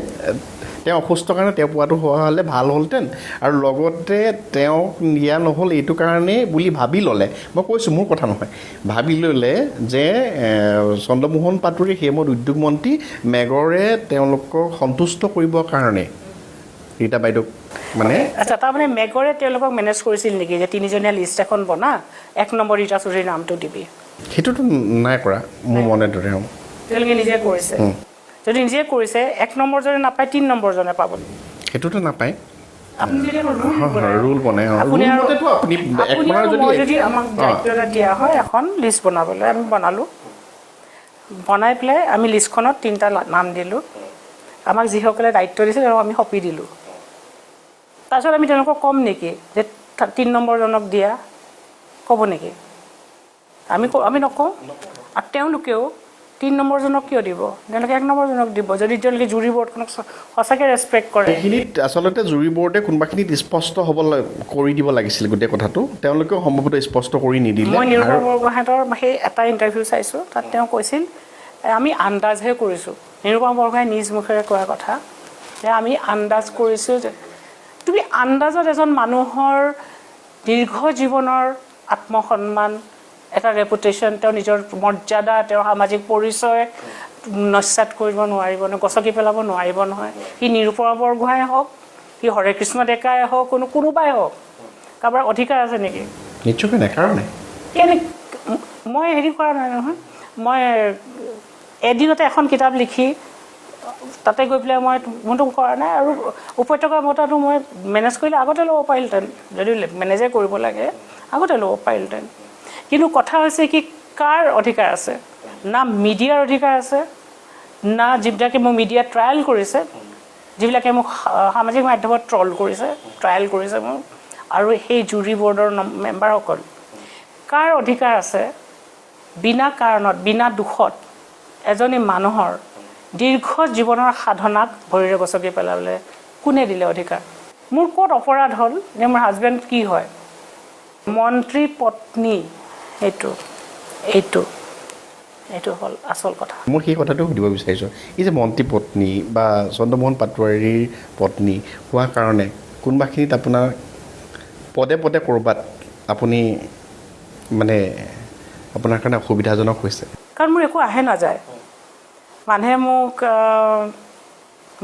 তেওঁ অসুস্থ কাৰণে তেওঁ পোৱাটো হোৱা হ'লে ভাল হ'লহেঁতেন, আৰু লগতে তেওঁক দিয়া নহ'ল এইটো কাৰণেই বুলি ভাবি ল'লে। মই কৈছোঁ, মোৰ কথা নহয়, ভাবি ল'লে যে চন্দ্ৰমোহন পাটোৱাৰী সেই সময়ত উদ্যোগ মন্ত্ৰী, মেগৰে তেওঁলোকক সন্তুষ্ট কৰিবৰ কাৰণে ৰীতা বাইদেউক মানে আচ্ছা, তাৰমানে মেগৰে তেওঁলোকক মেনেজ কৰিছিল নেকি যে 3জনীয়া লিষ্ট এখন বনা, 1 নম্বৰ ৰীতা চৌধুৰীৰ নামটো দিবি? সেইটোতো নাই কৰা মোৰ মনে ধৰে। তেওঁলোকে নিজে কৰিছে। যদি নিজে কৰিছে, 1 নম্বৰ জনে নাপায়, 3 নম্বৰজনে পাব। সেইটোতো নাপায়। আপুনি যদি ৰুল বনাই, যদি আমাক দায়িত্ব এটা দিয়া হয় এখন লিষ্ট বনাবলৈ, আমি বনালোঁ, বনাই পেলাই আমি লিষ্টখনত 3টা নাম দিলোঁ। আমাক যিসকলে দায়িত্ব দিছিল আৰু আমি সঁপি দিলোঁ। তাৰপিছত আমি তেওঁলোকক ক'ম নেকি যে 3 নম্বৰজনক দিয়া? ক'ব নেকি? আমি নকওঁ। আৰু তেওঁলোকেও 3 নম্বৰজনক কিয় দিব? তেওঁলোকে 1 নম্বৰজনক দিব, যদি তেওঁলোকে জুৰি বৰ্ডখনক সঁচাকৈ ৰেচপেক্ট কৰে। সেইখিনিত আচলতে জুৰি বৰ্ডে কোনোবাখিনিত স্পষ্ট হ'ব কৰি দিব লাগিছিল গোটেই কথাটো। তেওঁলোকেও সম্ভৱতঃ স্পষ্ট কৰি নিদিলে। মই নিৰুপমা বৰগোহাঁইৰ সেই এটা ইণ্টাৰভিউ চাইছোঁ, তাত তেওঁ কৈছিল আমি আন্দাজহে কৰিছোঁ। নিৰুপমা বৰগোহাঁই নিজ মুখেৰে কোৱা কথা যে আমি আন্দাজ কৰিছোঁ। যে তুমি আন্দাজত এজন মানুহৰ দীৰ্ঘ জীৱনৰ আত্মসন্মান, এটা ৰেপুটেশ্যন, তেওঁৰ নিজৰ মৰ্যাদা, তেওঁৰ সামাজিক পৰিচয় নস্যাৎ কৰিব নোৱাৰিব নহয়, গছকি পেলাব নোৱাৰিব নহয়। সি নিৰুপমা বৰগোহাঁই হওক, সি হৰে কৃষ্ণ ডেকাই হওক, কোনোবাই হওক, কাৰোবাৰ অধিকাৰ আছে নেকি? নিশ্চয়কৈ নাই, কাৰণ মই হেৰি কৰা নাই নহয়। মই এদিনতে এখন কিতাপ লিখি তাতে গৈ পেলাই মইতো কৰা নাই। আৰু উপত্যকা বঁটাটো মই মেনেজ কৰিলে আগতে ল'ব পাৰিলোহেঁতেন, যদি মেনেজে কৰিব লাগে আগতে ল'ব পাৰিলোহেঁতেন। কিন্তু কথা হৈছে কি, কাৰ অধিকাৰ আছে? না মিডিয়াৰ অধিকাৰ আছে, না যিবিলাকে মোক মিডিয়া ট্ৰায়েল কৰিছে, যিবিলাকে মোক সামাজিক মাধ্যমত ট্ৰল কৰিছে, ট্ৰায়েল কৰিছে মোক, আৰু সেই জুৰি বৰ্ডৰ মেম্বাৰসকল, কাৰ অধিকাৰ আছে বিনা কাৰণত বিনা দুখত এজনী মানুহৰ দীৰ্ঘ জীৱনৰ সাধনাক ভৰিৰে গছকি পেলাবলৈ কোনে দিলে অধিকাৰ? মোৰ ক'ত অপৰাধ হ'ল যে মোৰ হাজবেণ্ড কি হয়? মন্ত্ৰী পত্নী, এইটো হ'ল আচল কথা। মোৰ সেই কথাটো সুধিব বিচাৰিছোঁ, এই যে মন্ত্ৰী পত্নী বা চন্দ্ৰমোহন পাটোৱাৰীৰ পত্নী হোৱাৰ কাৰণে কোনোবাখিনিত আপোনাৰ পদে পদে ক'ৰবাত আপুনি মানে আপোনাৰ কাৰণে অসুবিধাজনক হৈছে? কাৰণ মোৰ একো আহে নাযায়। মানুহে মোক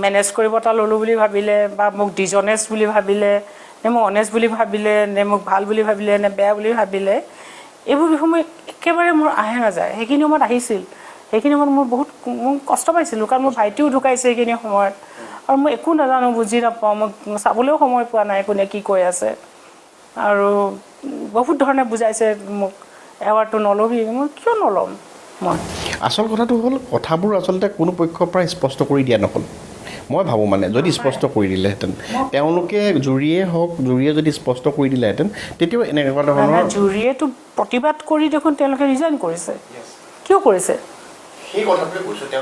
মেনেজ কৰিব এটা ল'লোঁ বুলি ভাবিলে, বা মোক ডিজনেষ্ট বুলি ভাবিলে, নে মোক অনেষ্ট বুলি ভাবিলে, নে মোক ভাল বুলি ভাবিলে, নে বেয়া বুলি ভাবিলে, এইবোৰ বিষয় মই একেবাৰে মোৰ আহে নাযায়। সেইখিনি সময়ত আহিছিল, সেইখিনি সময়ত মোৰ কষ্ট পাইছিলোঁ, কাৰণ মোৰ ভাইটিও ঢুকাইছে সেইখিনি সময়ত, আৰু মই একো নাজানো, বুজি নাপাওঁ, মই চাবলৈও সময় পোৱা নাই কোনে কি কৈ আছে। আৰু বহুত ধৰণে বুজাইছে মোক, এৱাৰ্ডটো নল'বি। মই কিয় নল'ম? মই আচল কথাটো হ'ল কথাবোৰ আচলতে কোনো পক্ষৰ পৰা স্পষ্ট কৰি দিয়া নহ'ল। মই ভাবোঁ মানে যদি স্পষ্ট কৰি দিলেহেঁতেন, তেওঁলোকে জুৰীয়ে যদি স্পষ্ট কৰি দিলেহেঁতেন, তেতিয়াও এনেকুৱা ধৰণৰ জুৰীয়েতো প্ৰতিবাদ কৰি দেখোন তেওঁলোকে ৰিজাইন কৰিছে। কিয় কৰিছে?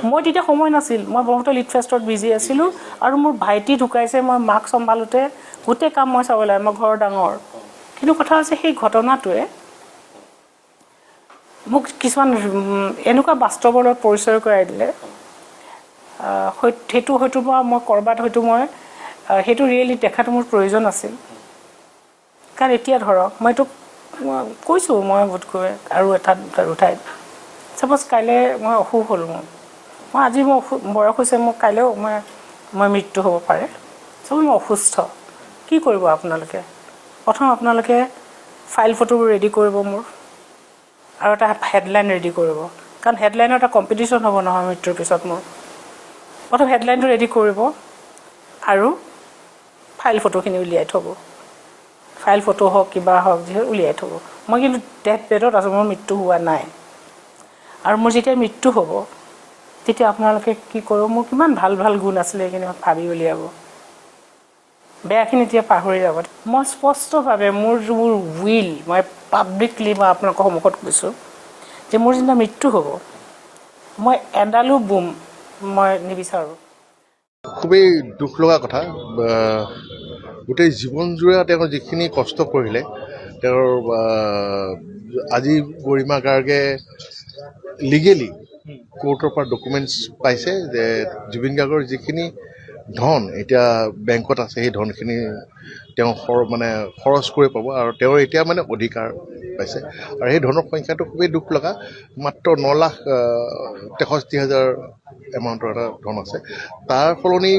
মই তেতিয়া সময় নাছিল, মই ব্ৰহ্মপুত্ৰ লিড ফেষ্টত বিজি আছিলোঁ, আৰু মোৰ ভাইটি ঢুকাইছে, মই মাক চম্ভালোতে গোটেই কাম মই চাব লাগে, মই ঘৰৰ ডাঙৰ। কিন্তু কথা হৈছে সেই ঘটনাটোৱে মোক কিছুমান এনেকুৱা বাস্তৱৰ লগত পৰিচয় কৰাই দিলে, সেইটো হয়তো মই ক'ৰবাত সেইটো ৰিয়েলিটি দেখাটো মোৰ প্ৰয়োজন আছিল। কাৰণ এতিয়া ধৰক মই এইটো কৈছোঁ, মই বোধকৈ আৰু এটা ঠাইত চাপ'জ কাইলৈ মই অসুখ হ'ল, মই আজি মোৰ বয়স হৈছে, মোক কাইলৈও মই মৃত্যু হ'ব পাৰে, চাপ'জ মই অসুস্থ। কি কৰিব আপোনালোকে? প্ৰথম আপোনালোকে ফাইল ফটোবোৰ ৰেডি কৰিব মোৰ, আৰু এটা হেডলাইন ৰেডি কৰিব, কাৰণ হেডলাইনৰ এটা কম্পিটিশ্যন হ'ব নহয় মৃত্যুৰ পিছত। মোৰ প্ৰথম হেডলাইনটো ৰেডি কৰিব, আৰু ফাইল ফটোখিনি উলিয়াই থ'ব। ফাইল ফটো হওক কিবা হওক যিহেতু উলিয়াই থ'ব। মই কিন্তু ডেথ বেডত আছোঁ, মোৰ মৃত্যু হোৱা নাই। আৰু মোৰ যেতিয়া মৃত্যু হ'ব, তেতিয়া আপোনালোকে কি কৰিব, মোৰ কিমান ভাল ভাল গুণ আছিলে সেইখিনি ভাবি উলিয়াব, বেয়াখিনি এতিয়া পাহৰি যাব। মই স্পষ্টভাৱে মোৰ উইল, মই পাব্লিকলি মই আপোনালোকৰ সন্মুখত কৈছোঁ যে মোৰ যেতিয়া মৃত্যু হ'ব, মই এডালো বোম মই নিবিচাৰোঁ। খুবেই দুখ লগা কথা। গোটেই জীৱনজোৰা তেওঁ যিখিনি কষ্ট কৰিলে, তেওঁৰ আজি গৰিমা গাৰ্গে লিগেলি কোৰ্টৰ পৰা ডকুমেণ্টছ পাইছে যে জুবিন গাৰ্গৰ যিখিনি ধন এতিয়া বেংকত আছে, সেই ধনখিনি তেওঁ খৰচ কৰি পাব, আৰু তেওঁৰ এতিয়া অধিকাৰ পাইছে। আৰু সেই ধনৰ সংখ্যাটো খুবেই দুখ লগা। মাত্ৰ 9,63,000 এমাউণ্টৰ এটা ধন আছে। তাৰ সলনি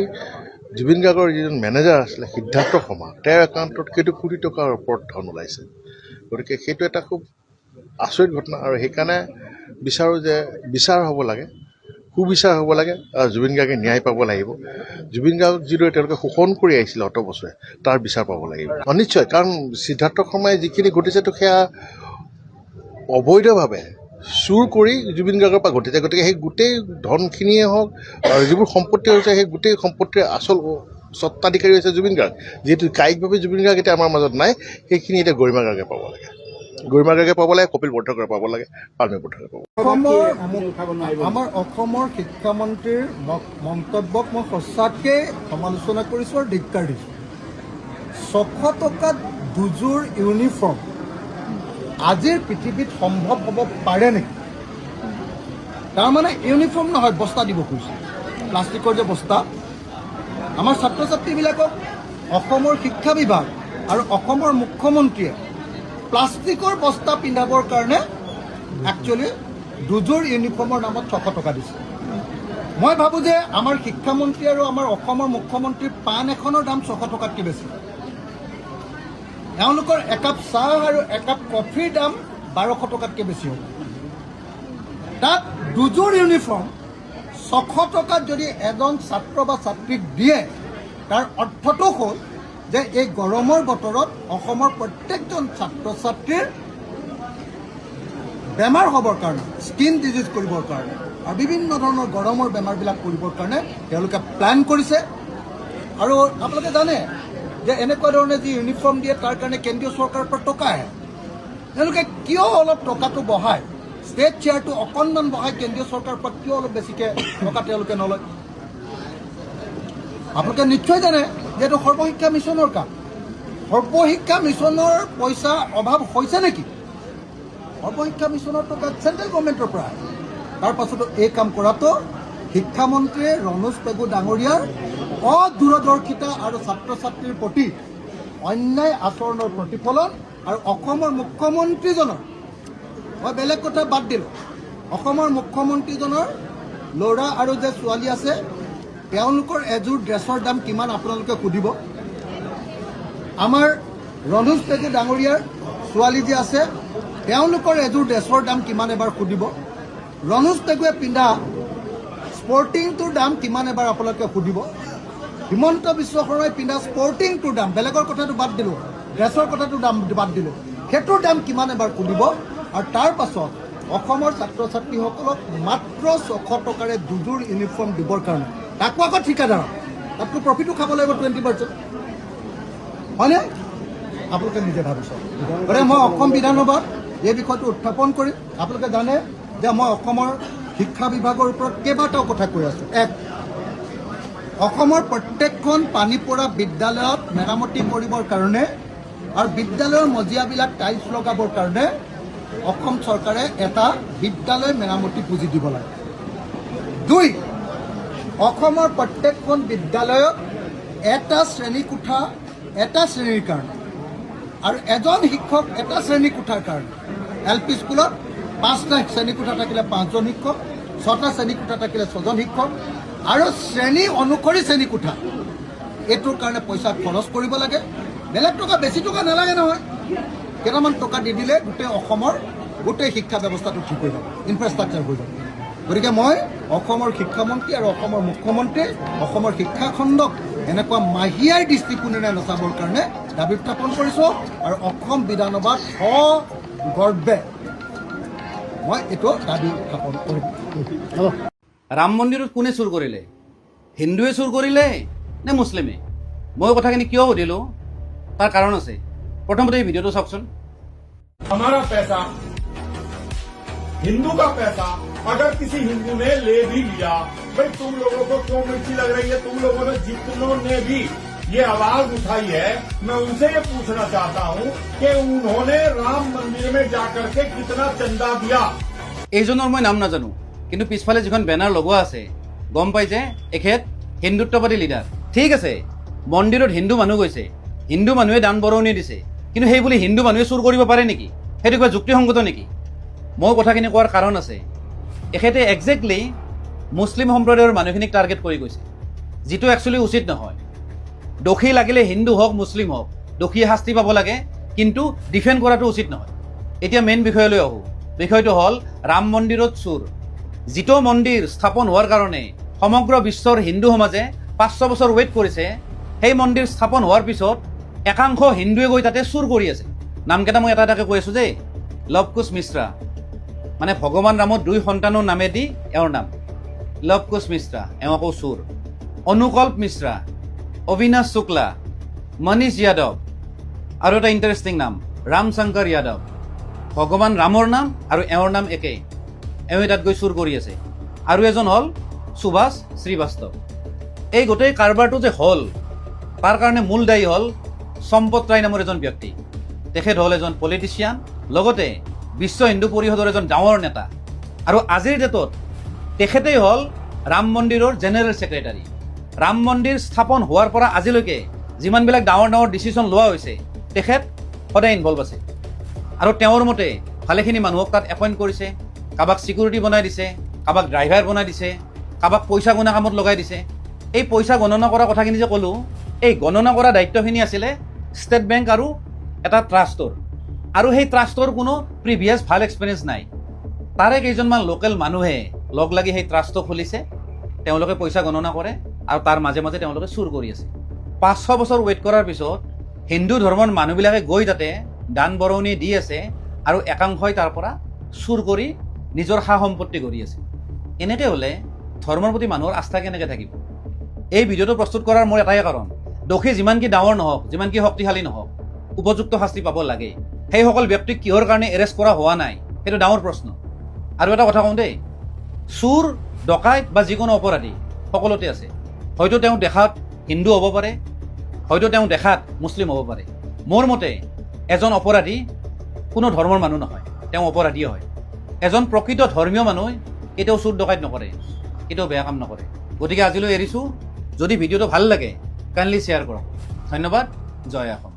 জুবিন গাৰ্গৰ যিজন মেনেজাৰ আছিলে সিদ্ধাৰ্থ শৰ্মা, তেওঁৰ একাউণ্টত কেইটো কোটি টকাৰ ওপৰত ধন ওলাইছে। গতিকে সেইটো এটা খুব আচৰিত ঘটনা, আৰু সেইকাৰণে বিচাৰোঁ যে বিচাৰ হ'ব লাগে, সুবিচাৰ হ'ব লাগে, আৰু জুবিন গাৰ্গে ন্যায় পাব লাগিব। জুবিন গাৰ্গক যিদৰে তেওঁলোকে শোষণ কৰি আহিছিলে অত বছৰে, তাৰ বিচাৰ পাব লাগিব নিশ্চয়। কাৰণ সিদ্ধাৰ্থ শৰ্মাই যিখিনি ঘটিছেতো সেয়া অবৈধভাৱে চুৰ কৰি জুবিন গাৰ্গৰ পৰা ঘটিছে। গতিকে সেই গোটেই ধনখিনিয়ে হওক, আৰু যিবোৰ সম্পত্তি হৈছে, সেই গোটেই সম্পত্তিৰ আচল স্বত্বাধিকাৰী হৈছে জুবিন গাৰ্গ। যিহেতু কায়িকভাৱে জুবিন গাৰ্গ এতিয়া আমাৰ মাজত নাই, সেইখিনি এতিয়া গৰিমা গাৰ্গে পাব লাগে। গৰিমা গাৰ্গে পাব লাগে, কপিল বৰদলৈ পাব লাগে, পালমী বৰদলৈ পাব লাগে। আমাৰ অসমৰ শিক্ষামন্ত্ৰীৰ মন্তব্যক মই সঁচাকৈ সমালোচনা কৰিছোঁ আৰু ধিক্কাৰ দিছোঁ। 600 টকাত দুযোৰ ইউনিফৰ্ম আজিৰ পৃথিৱীত সম্ভৱ হ'ব পাৰে নেকি? তাৰমানে ইউনিফৰ্ম নহয়, বস্তা দিব খুজিছে, প্লাষ্টিকৰ যে বস্তা। আমাৰ ছাত্ৰ ছাত্ৰীবিলাকক অসমৰ শিক্ষা বিভাগ আৰু অসমৰ মুখ্যমন্ত্ৰীয়ে প্লাষ্টিকৰ বস্তা পিন্ধাবৰ কাৰণে একচুৱেলি দুযোৰ ইউনিফৰ্মৰ নামত 600 টকা দিছে। মই ভাবোঁ যে আমাৰ শিক্ষামন্ত্ৰী আৰু আমাৰ অসমৰ মুখ্যমন্ত্ৰীৰ পাণ এখনৰ দাম 600 টকাতকৈ বেছি। তেওঁলোকৰ একাপ চাহ আৰু একাপ কফিৰ দাম 1200 টকাতকৈ বেছি হ'ব। তাত দুযোৰ ইউনিফৰ্ম 600 টকাত যদি এজন ছাত্ৰ বা ছাত্ৰীক দিয়ে, তাৰ অৰ্থটো হ'ল যে এই গৰমৰ বতৰত অসমৰ প্ৰত্যেকজন ছাত্ৰ ছাত্ৰীৰ বেমাৰ হ'বৰ কাৰণে, স্কিন ডিজিজ কৰিবৰ কাৰণে, আৰু বিভিন্ন ধৰণৰ গৰমৰ বেমাৰবিলাক কৰিবৰ কাৰণে তেওঁলোকে প্লেন কৰিছে। আৰু আপোনালোকে জানে যে এনেকুৱা ধৰণে যি ইউনিফৰ্ম দিয়ে তাৰ কাৰণে কেন্দ্ৰীয় চৰকাৰৰ পৰা টকা আহে। তেওঁলোকে কিয় অলপ টকাটো বঢ়ায় ষ্টেট চেয়াৰটো অকণমান বঢ়াই কেন্দ্ৰীয় চৰকাৰৰ পৰা কিয় অলপ বেছিকৈ টকা তেওঁলোকে নলয়? আপোনালোকে নিশ্চয় জানে যে এইটো সৰ্বশিক্ষা মিছনৰ কাম। সৰ্বশিক্ষা মিছনৰ পইচা অভাৱ হৈছে নেকি? সৰ্বশিক্ষা মিছনৰ টকা চেণ্ট্ৰেল গভৰ্ণমেণ্টৰ পৰা। তাৰ পাছতো এই কাম কৰাটো শিক্ষামন্ত্ৰী ৰণোজ পেগু ডাঙৰীয়াৰ অদূৰদৰ্শিতা আৰু ছাত্ৰ ছাত্ৰীৰ প্ৰতি অন্যায় আচৰণৰ প্ৰতিফলন। আৰু অসমৰ মুখ্যমন্ত্ৰীজনৰ, মই বেলেগ কথা বাদ দিলোঁ, অসমৰ মুখ্যমন্ত্ৰীজনৰ ল'ৰা আৰু যে ছোৱালী আছে তেওঁলোকৰ এযোৰ ড্ৰেছৰ দাম কিমান আপোনালোকে সুধিব। আমাৰ ৰণোজ পেগু ডাঙৰীয়াৰ ছোৱালী যে আছে তেওঁলোকৰ এযোৰ ড্ৰেছৰ দাম কিমান এবাৰ সুধিব। ৰণোজ পেগুৱে পিন্ধা স্পৰ্টিংটোৰ দাম কিমান এবাৰ আপোনালোকে সুধিব। হিমন্ত বিশ্ব শৰ্মাই পিন্ধা স্পৰ্টিংটোৰ দাম, বেলেগৰ কথাটো বাদ দিলোঁ, ড্ৰেছৰ কথাটো দাম বাদ দিলোঁ, সেইটোৰ দাম কিমান এবাৰ সুধিব। আৰু তাৰ পাছত অসমৰ ছাত্ৰ ছাত্ৰীসকলক মাত্ৰ 600 টকাৰে দুযোৰ ইউনিফৰ্ম দিবৰ কাৰণে, তাকো আকৌ ঠিকাদাৰক, তাতকৈ প্ৰফিটো খাব লাগিব 20%, হয়নে? আপোনালোকে নিজে ভাবিছে। গতিকে মই অসম বিধানসভাত এই বিষয়টো উত্থাপন কৰিম। আপোনালোকে জানে যে মই অসমৰ শিক্ষা বিভাগৰ ওপৰত কেইবাটাও কথা কৈ আছোঁ। এক, অসমৰ প্ৰত্যেকখন পানী পৰা বিদ্যালয়ত মেৰামতি কৰিবৰ কাৰণে আৰু বিদ্যালয়ৰ মজিয়াবিলাক টাইলছ লগাবৰ কাৰণে অসম চৰকাৰে এটা বিদ্যালয় মেৰামতি পুঁজি দিব লাগে। 2, অসমৰ প্ৰত্যেকখন বিদ্যালয়ত এটা শ্ৰেণীকোঠা এটা শ্ৰেণীৰ কাৰণে আৰু এজন শিক্ষক এটা শ্ৰেণীকোঠাৰ কাৰণে। LP স্কুলত 5টা শ্ৰেণীকোঠা থাকিলে 5জন শিক্ষক, 6টা শ্ৰেণীকোঠা থাকিলে 6জন শিক্ষক আৰু শ্ৰেণী অনুসৰি শ্ৰেণীকোঠা, এইটোৰ কাৰণে পইচা খৰচ কৰিব লাগে। বেলেগ টকা, বেছি টকা নালাগে নহয়, কেইটামান টকা দি দিলে গোটেই অসমৰ গোটেই শিক্ষা ব্যৱস্থাটো ঠিক হৈ যাব, ইনফ্ৰাষ্ট্ৰাকচাৰ হৈ যাব। গতিকে মই অসমৰ শিক্ষামন্ত্ৰী আৰু অসমৰ মুখ্যমন্ত্ৰী অসমৰ শিক্ষাখণ্ডক এনেকুৱা মাহিয়াৰ দৃষ্টিকোণেৰে নচাবৰ কাৰণে দাবী উত্থাপন কৰিছোঁ। আৰু অসম বিধানসভাত সগৰ্বে মই এইটো দাবী উত্থাপন কৰিম। ৰাম মন্দিৰত কোনে চুৰ কৰিলে? হিন্দুৱে চুৰ কৰিলে নে মুছলিমে? মই কথাখিনি কিয় সুধিলোঁ তাৰ কাৰণ আছে। প্ৰথমতে এই ভিডিঅ'টো চাওকচোন। हमारा पैसा, हिंदू का पैसा अगर किसी हिंदू ने ले भी लिया, भाई तुम लोगों को क्यों मिर्ची लग रही है? तुम लोगों ने जितनों ने भी ये आवाज उठाई है, मैं उनसे ये पूछना चाहता हूँ कि उन्होंने राम मंदिर में जाकर के कितना चंदा दिया? এইজনৰ মই নাম নাজানো, কিন্তু পিছফালে যিখন বেনাৰ লগোৱা আছে গম পাই যে এখেত হিন্দুত্ববাদী লিডাৰ। ঠিক আছে, মন্দিৰত হিন্দু মানুহ গৈছে, হিন্দু মানুহে দান বৰঙণি দিছে, কিন্তু সেই বুলি হিন্দু মানুহে চুৰ কৰিব পাৰে নেকি? সেইটো কিবা যুক্তিসংগত নেকি? মই কথাখিনি কোৱাৰ কাৰণ আছে। এখেতে একজেক্টলি মুছলিম সম্প্ৰদায়ৰ মানুহখিনিক টাৰ্গেট কৰি গৈছে, যিটো একচুৱেলি উচিত নহয়। দোষী লাগিলে হিন্দু হওক মুছলিম হওক, দোষীয়ে শাস্তি পাব লাগে, কিন্তু ডিফেণ্ড কৰাটো উচিত নহয়। এতিয়া মেইন বিষয়লৈ আহোঁ। বিষয়টো হ'ল ৰাম মন্দিৰত চুৰ। যিটো মন্দিৰ স্থাপন হোৱাৰ কাৰণে সমগ্ৰ বিশ্বৰ হিন্দু সমাজে 500 বছৰ ৱেইট কৰিছে, সেই মন্দিৰ স্থাপন হোৱাৰ পিছত একাংশ হিন্দুৱে গৈ তাতে চুৰ কৰি আছে। নামকেইটা মই এটা এটাকৈ কৈ আছোঁ যে, লৱকুশ মিশ্ৰা, মানে ভগৱান ৰামৰ 2 সন্তানৰ নামেদি এওঁৰ নাম লৱকুশ মিশ্ৰা, এওঁ আকৌ চুৰ। অনুকল্প মিশ্ৰা, অবিনাশ শুক্লা, মনীষ যাদৱ, আৰু এটা ইণ্টাৰেষ্টিং নাম ৰামশংকৰ যাদৱ। ভগৱান ৰামৰ নাম আৰু এওঁৰ নাম একে, এওঁ তাত গৈ চুৰ কৰি আছে। আৰু এজন হ'ল সুভাষ শ্ৰীবাস্তৱ। এই গোটেই কাৰবাৰটো যে হ'ল তাৰ কাৰণে মূল দায়ী হ'ল সম্পত ৰায় নামৰ এজন ব্যক্তি। তেখেত হ'ল এজন পলিটিচিয়ান, লগতে বিশ্ব হিন্দু পৰিষদৰ এজন ডাঙৰ নেতা। আৰু আজিৰ ডেটত তেখেতেই হ'ল ৰাম মন্দিৰৰ জেনেৰেল ছেক্ৰেটাৰী। ৰাম মন্দিৰ স্থাপন হোৱাৰ পৰা আজিলৈকে যিমানবিলাক ডাঙৰ ডাঙৰ ডিচিশ্যন লোৱা হৈছে তেখেত সদায় ইনভলভ আছে। আৰু তেওঁৰ মতে ভালেখিনি মানুহক তাত এপইণ্ট কৰিছে, কাৰোবাক ছিকিউৰিটি বনাই দিছে, কাৰোবাক ড্ৰাইভাৰ বনাই দিছে, কাৰোবাক পইচা গণনা কামত লগাই দিছে। এই পইচা গণনা কৰা কথাখিনি যে ক'লোঁ, এই গণনা কৰা দায়িত্বখিনি আছিলে ষ্টেট বেংক আৰু এটা ট্ৰাষ্টৰ। আৰু সেই ট্ৰাষ্টৰ কোনো প্ৰিভিয়াছ ভাল এক্সপিৰিয়েঞ্চ নাই। তাৰে কেইজনমান লোকেল মানুহে লগ লাগি সেই ট্ৰাষ্টটো খুলিছে, তেওঁলোকে পইচা গণনা কৰে আৰু তাৰ মাজে মাজে তেওঁলোকে চুৰ কৰি আছে। 500 বছৰ ৱেইট কৰাৰ পিছত হিন্দু ধৰ্মৰ মানুহবিলাকে গৈ তাতে দান বৰঙণি দি আছে আৰু একাংশই তাৰ পৰা চুৰ কৰি নিজৰ সা সম্পত্তি কৰি আছে। এনেকৈ হ'লে ধৰ্মৰ প্ৰতি মানুহৰ আস্থা কেনেকৈ থাকিব? এই ভিডিঅ'টো প্ৰস্তুত কৰাৰ মোৰ এটাই কাৰণ, দোষী যিমানকি ডাঙৰ নহওক, যিমানকি শক্তিশালী নহওক, উপযুক্ত শাস্তি পাব লাগে। সেইসকল ব্যক্তিক কিহৰ কাৰণে এৰেষ্ট কৰা হোৱা নাই সেইটো ডাঙৰ প্ৰশ্ন। আৰু এটা কথা কওঁ দেই, চোৰ ডকাইত বা যিকোনো অপৰাধী সকলোতে আছে। হয়তো তেওঁ দেখাত হিন্দু হ'ব পাৰে, হয়তো তেওঁ দেখাত মুছলিম হ'ব পাৰে। মোৰ মতে এজন অপৰাধী কোনো ধৰ্মৰ মানুহ নহয়, তেওঁ অপৰাধীয়ে হয়। এজন প্ৰকৃত ধৰ্মীয় মানুহে কেতিয়াও চোৰ ডকাইত নকৰে, কেতিয়াও বেয়া কাম নকৰে। গতিকে আজিলৈ এৰিছোঁ। যদি ভিডিঅ'টো ভাল লাগে কাইণ্ডলি শ্বেয়াৰ কৰক। ধন্যবাদ। জয় অসম।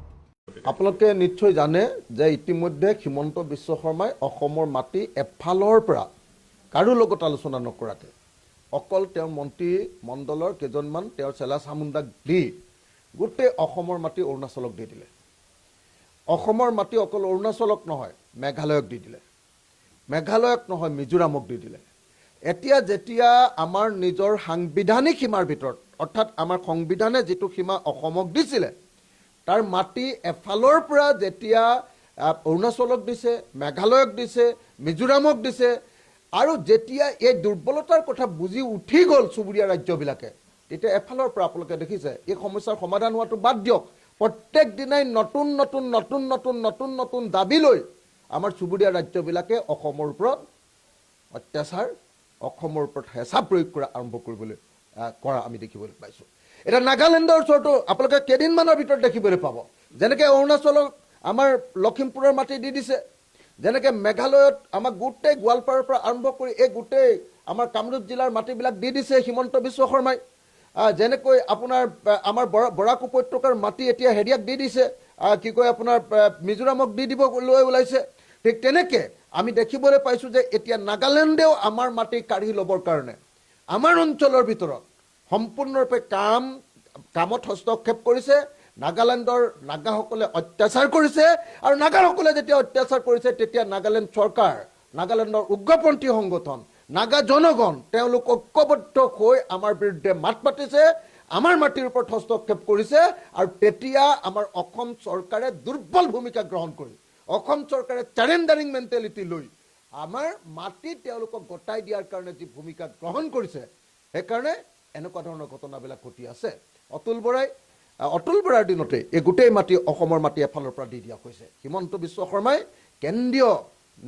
আপোনালোকে নিশ্চয় জানে যে ইতিমধ্যে হিমন্ত বিশ্ব শৰ্মাই অসমৰ মাটি এফালৰ পৰা কাৰো লগত আলোচনা নকৰাকৈ অকল তেওঁৰ মন্ত্ৰীমণ্ডলৰ কেইজনমান তেওঁৰ চেলা চামুণ্ডাক দি গোটেই অসমৰ মাটি অৰুণাচলক দি দিলে। অসমৰ মাটি অকল অৰুণাচলক নহয়, মেঘালয়ক দি দিলে। মেঘালয়ক নহয়, মিজোৰামক দি দিলে। এতিয়া যেতিয়া আমাৰ নিজৰ সাংবিধানিক সীমাৰ ভিতৰত, অৰ্থাৎ আমাৰ সংবিধানে যিটো সীমা অসমক দিছিলে, তাৰ মাটি এফালৰ পৰা যেতিয়া অৰুণাচলক দিছে, মেঘালয়ক দিছে, মিজোৰামক দিছে, আৰু যেতিয়া এই দুৰ্বলতাৰ কথা বুজি উঠি গ'ল চুবুৰীয়া ৰাজ্যবিলাকে, তেতিয়া এফালৰ পৰা আপোনালোকে দেখিছে এই সমস্যাৰ সমাধান হোৱাটো বাদ দিয়ক, প্ৰত্যেক দিনাই নতুন নতুন নতুন নতুন নতুন নতুন দাবী লৈ আমাৰ চুবুৰীয়া ৰাজ্যবিলাকে অসমৰ ওপৰত অত্যাচাৰ, অসমৰ ওপৰত হেঁচা প্ৰয়োগ কৰা আৰম্ভ কৰিবলৈ কৰা আমি দেখিবলৈ পাইছোঁ। এতিয়া নাগালেণ্ডৰ ওচৰতো আপোনালোকে কেইদিনমানৰ ভিতৰত দেখিবলৈ পাব, যেনেকৈ অৰুণাচলক আমাৰ লখিমপুৰৰ মাটি দি দিছে, যেনেকৈ মেঘালয়ত আমাক গোটেই গোৱালপাৰাৰ পৰা আৰম্ভ কৰি এই গোটেই আমাৰ কামৰূপ জিলাৰ মাটিবিলাক দি দিছে হিমন্ত বিশ্ব শৰ্মাই, যেনেকৈ আপোনাৰ আমাৰ বৰাক উপত্যকাৰ মাটি এতিয়া হেৰিয়াক দি দিছে, কি কয় আপোনাৰ মিজোৰামক দি দিব লৈ ওলাইছে। ঠিক তেনেকৈ আমি দেখিবলৈ পাইছোঁ যে এতিয়া নাগালেণ্ডেও আমাৰ মাটি কাঢ়ি ল'বৰ কাৰণে আমাৰ অঞ্চলৰ ভিতৰত সম্পূৰ্ণৰূপে কামত হস্তক্ষেপ কৰিছে। নাগালেণ্ডৰ নাগাসকলে অত্যাচাৰ কৰিছে, আৰু নাগাসকলে যেতিয়া অত্যাচাৰ কৰিছে তেতিয়া নাগালেণ্ড চৰকাৰ, নাগালেণ্ডৰ উগ্ৰপন্থী সংগঠন, নাগা জনগণ তেওঁলোক ঐক্যবদ্ধ হৈ আমাৰ বিৰুদ্ধে মাত মাতিছে, আমাৰ মাটিৰ ওপৰত হস্তক্ষেপ কৰিছে। আৰু তেতিয়া আমাৰ অসম চৰকাৰে দুৰ্বল ভূমিকা গ্ৰহণ কৰি, অসম চৰকাৰে চাৰেণ্ডাৰিং মেণ্টেলিটি লৈ আমাৰ মাটি তেওঁলোকক গতাই দিয়াৰ কাৰণে যি ভূমিকা গ্ৰহণ কৰিছে, সেইকাৰণে এনেকুৱা ধৰণৰ ঘটনাবিলাক ঘটি আছে। অতুল বৰাৰ দিনতে এই গোটেই মাটি অসমৰ মাটি এফালৰ পৰা দি দিয়া হৈছে। হিমন্ত বিশ্ব শৰ্মাই কেন্দ্ৰীয়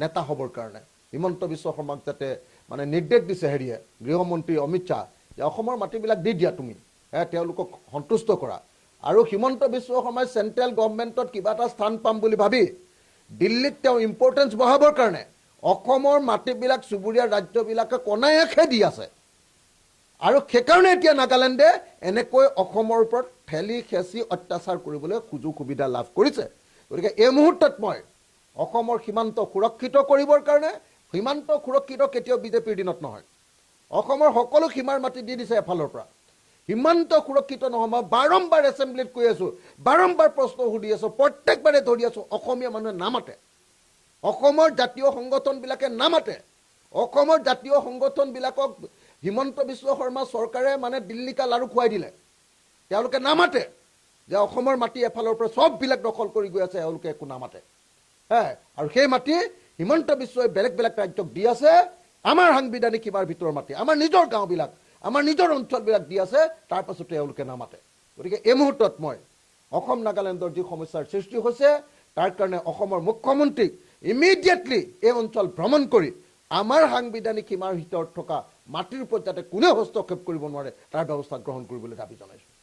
নেতা হ'বৰ কাৰণে হিমন্ত বিশ্ব শৰ্মাক যাতে মানে নিৰ্দেশ দিছে হেৰিয়ে, গৃহমন্ত্ৰী অমিত শ্বাহ, যে অসমৰ মাটিবিলাক দি দিয়া তুমি, তেওঁলোকক সন্তুষ্ট কৰা। আৰু হিমন্ত বিশ্ব শৰ্মাই চেণ্ট্ৰেল গভৰ্ণমেণ্টত কিবা এটা স্থান পাম বুলি ভাবি দিল্লীত তেওঁ ইম্পৰ্টেঞ্চ বঢ়াবৰ কাৰণে অসমৰ মাটিবিলাক চুবুৰীয়া ৰাজ্যবিলাকে কণায়াসে দি আছে। আৰু সেইকাৰণে এতিয়া নাগালেণ্ডে এনেকৈ অসমৰ ওপৰত ঠেলি খেঁচি অত্যাচাৰ কৰিবলৈ সুযোগ সুবিধা লাভ কৰিছে। গতিকে এই মুহূৰ্তত মই অসমৰ সীমান্ত সুৰক্ষিত কৰিবৰ কাৰণে, সীমান্ত সুৰক্ষিত কেতিয়াও বিজেপিৰ দিনত নহয়, অসমৰ সকলো সীমাৰ মাটি দি দিছে এফালৰ পৰা, সীমান্ত সুৰক্ষিত নহয়। মই বাৰম্বাৰ এছেম্বলিত কৈ আছোঁ, বাৰম্বাৰ প্ৰশ্ন সুধি আছোঁ, প্ৰত্যেকবাৰে ধৰি আছোঁ, অসমীয়া মানুহে নামাতে, অসমৰ জাতীয় সংগঠনবিলাকে নামাতে, অসমৰ জাতীয় সংগঠনবিলাকক হিমন্ত বিশ্ব শৰ্মা চৰকাৰে মানে দিল্লীকা লাৰু খুৱাই দিলে, তেওঁলোকে নামাতে যে অসমৰ মাটি এফালৰ পৰা চববিলাক দখল কৰি গৈ আছে, এওঁলোকে একো নামাতে। আৰু সেই মাটি হিমন্ত বিশ্বই বেলেগ বেলেগ ৰাজ্যক দি আছে, আমাৰ সাংবিধানিক সীমাৰ ভিতৰৰ মাটি, আমাৰ নিজৰ গাঁওবিলাক, আমাৰ নিজৰ অঞ্চলবিলাক দি আছে, তাৰ পাছতে এওঁলোকে নামাতে। গতিকে এই মুহূৰ্তত মই অসম নাগালেণ্ডৰ যি সমস্যাৰ সৃষ্টি হৈছে, তাৰ কাৰণে অসমৰ মুখ্যমন্ত্ৰীক ইমিডিয়েটলি এই অঞ্চল ভ্ৰমণ কৰি আমাৰ সাংবিধানিক সীমাৰ ভিতৰত থকা মাটিৰ ওপৰত যাতে কোনেও হস্তক্ষেপ কৰিব নোৱাৰে তাৰ ব্যৱস্থা গ্ৰহণ কৰিবলৈ দাবী জনাইছোঁ।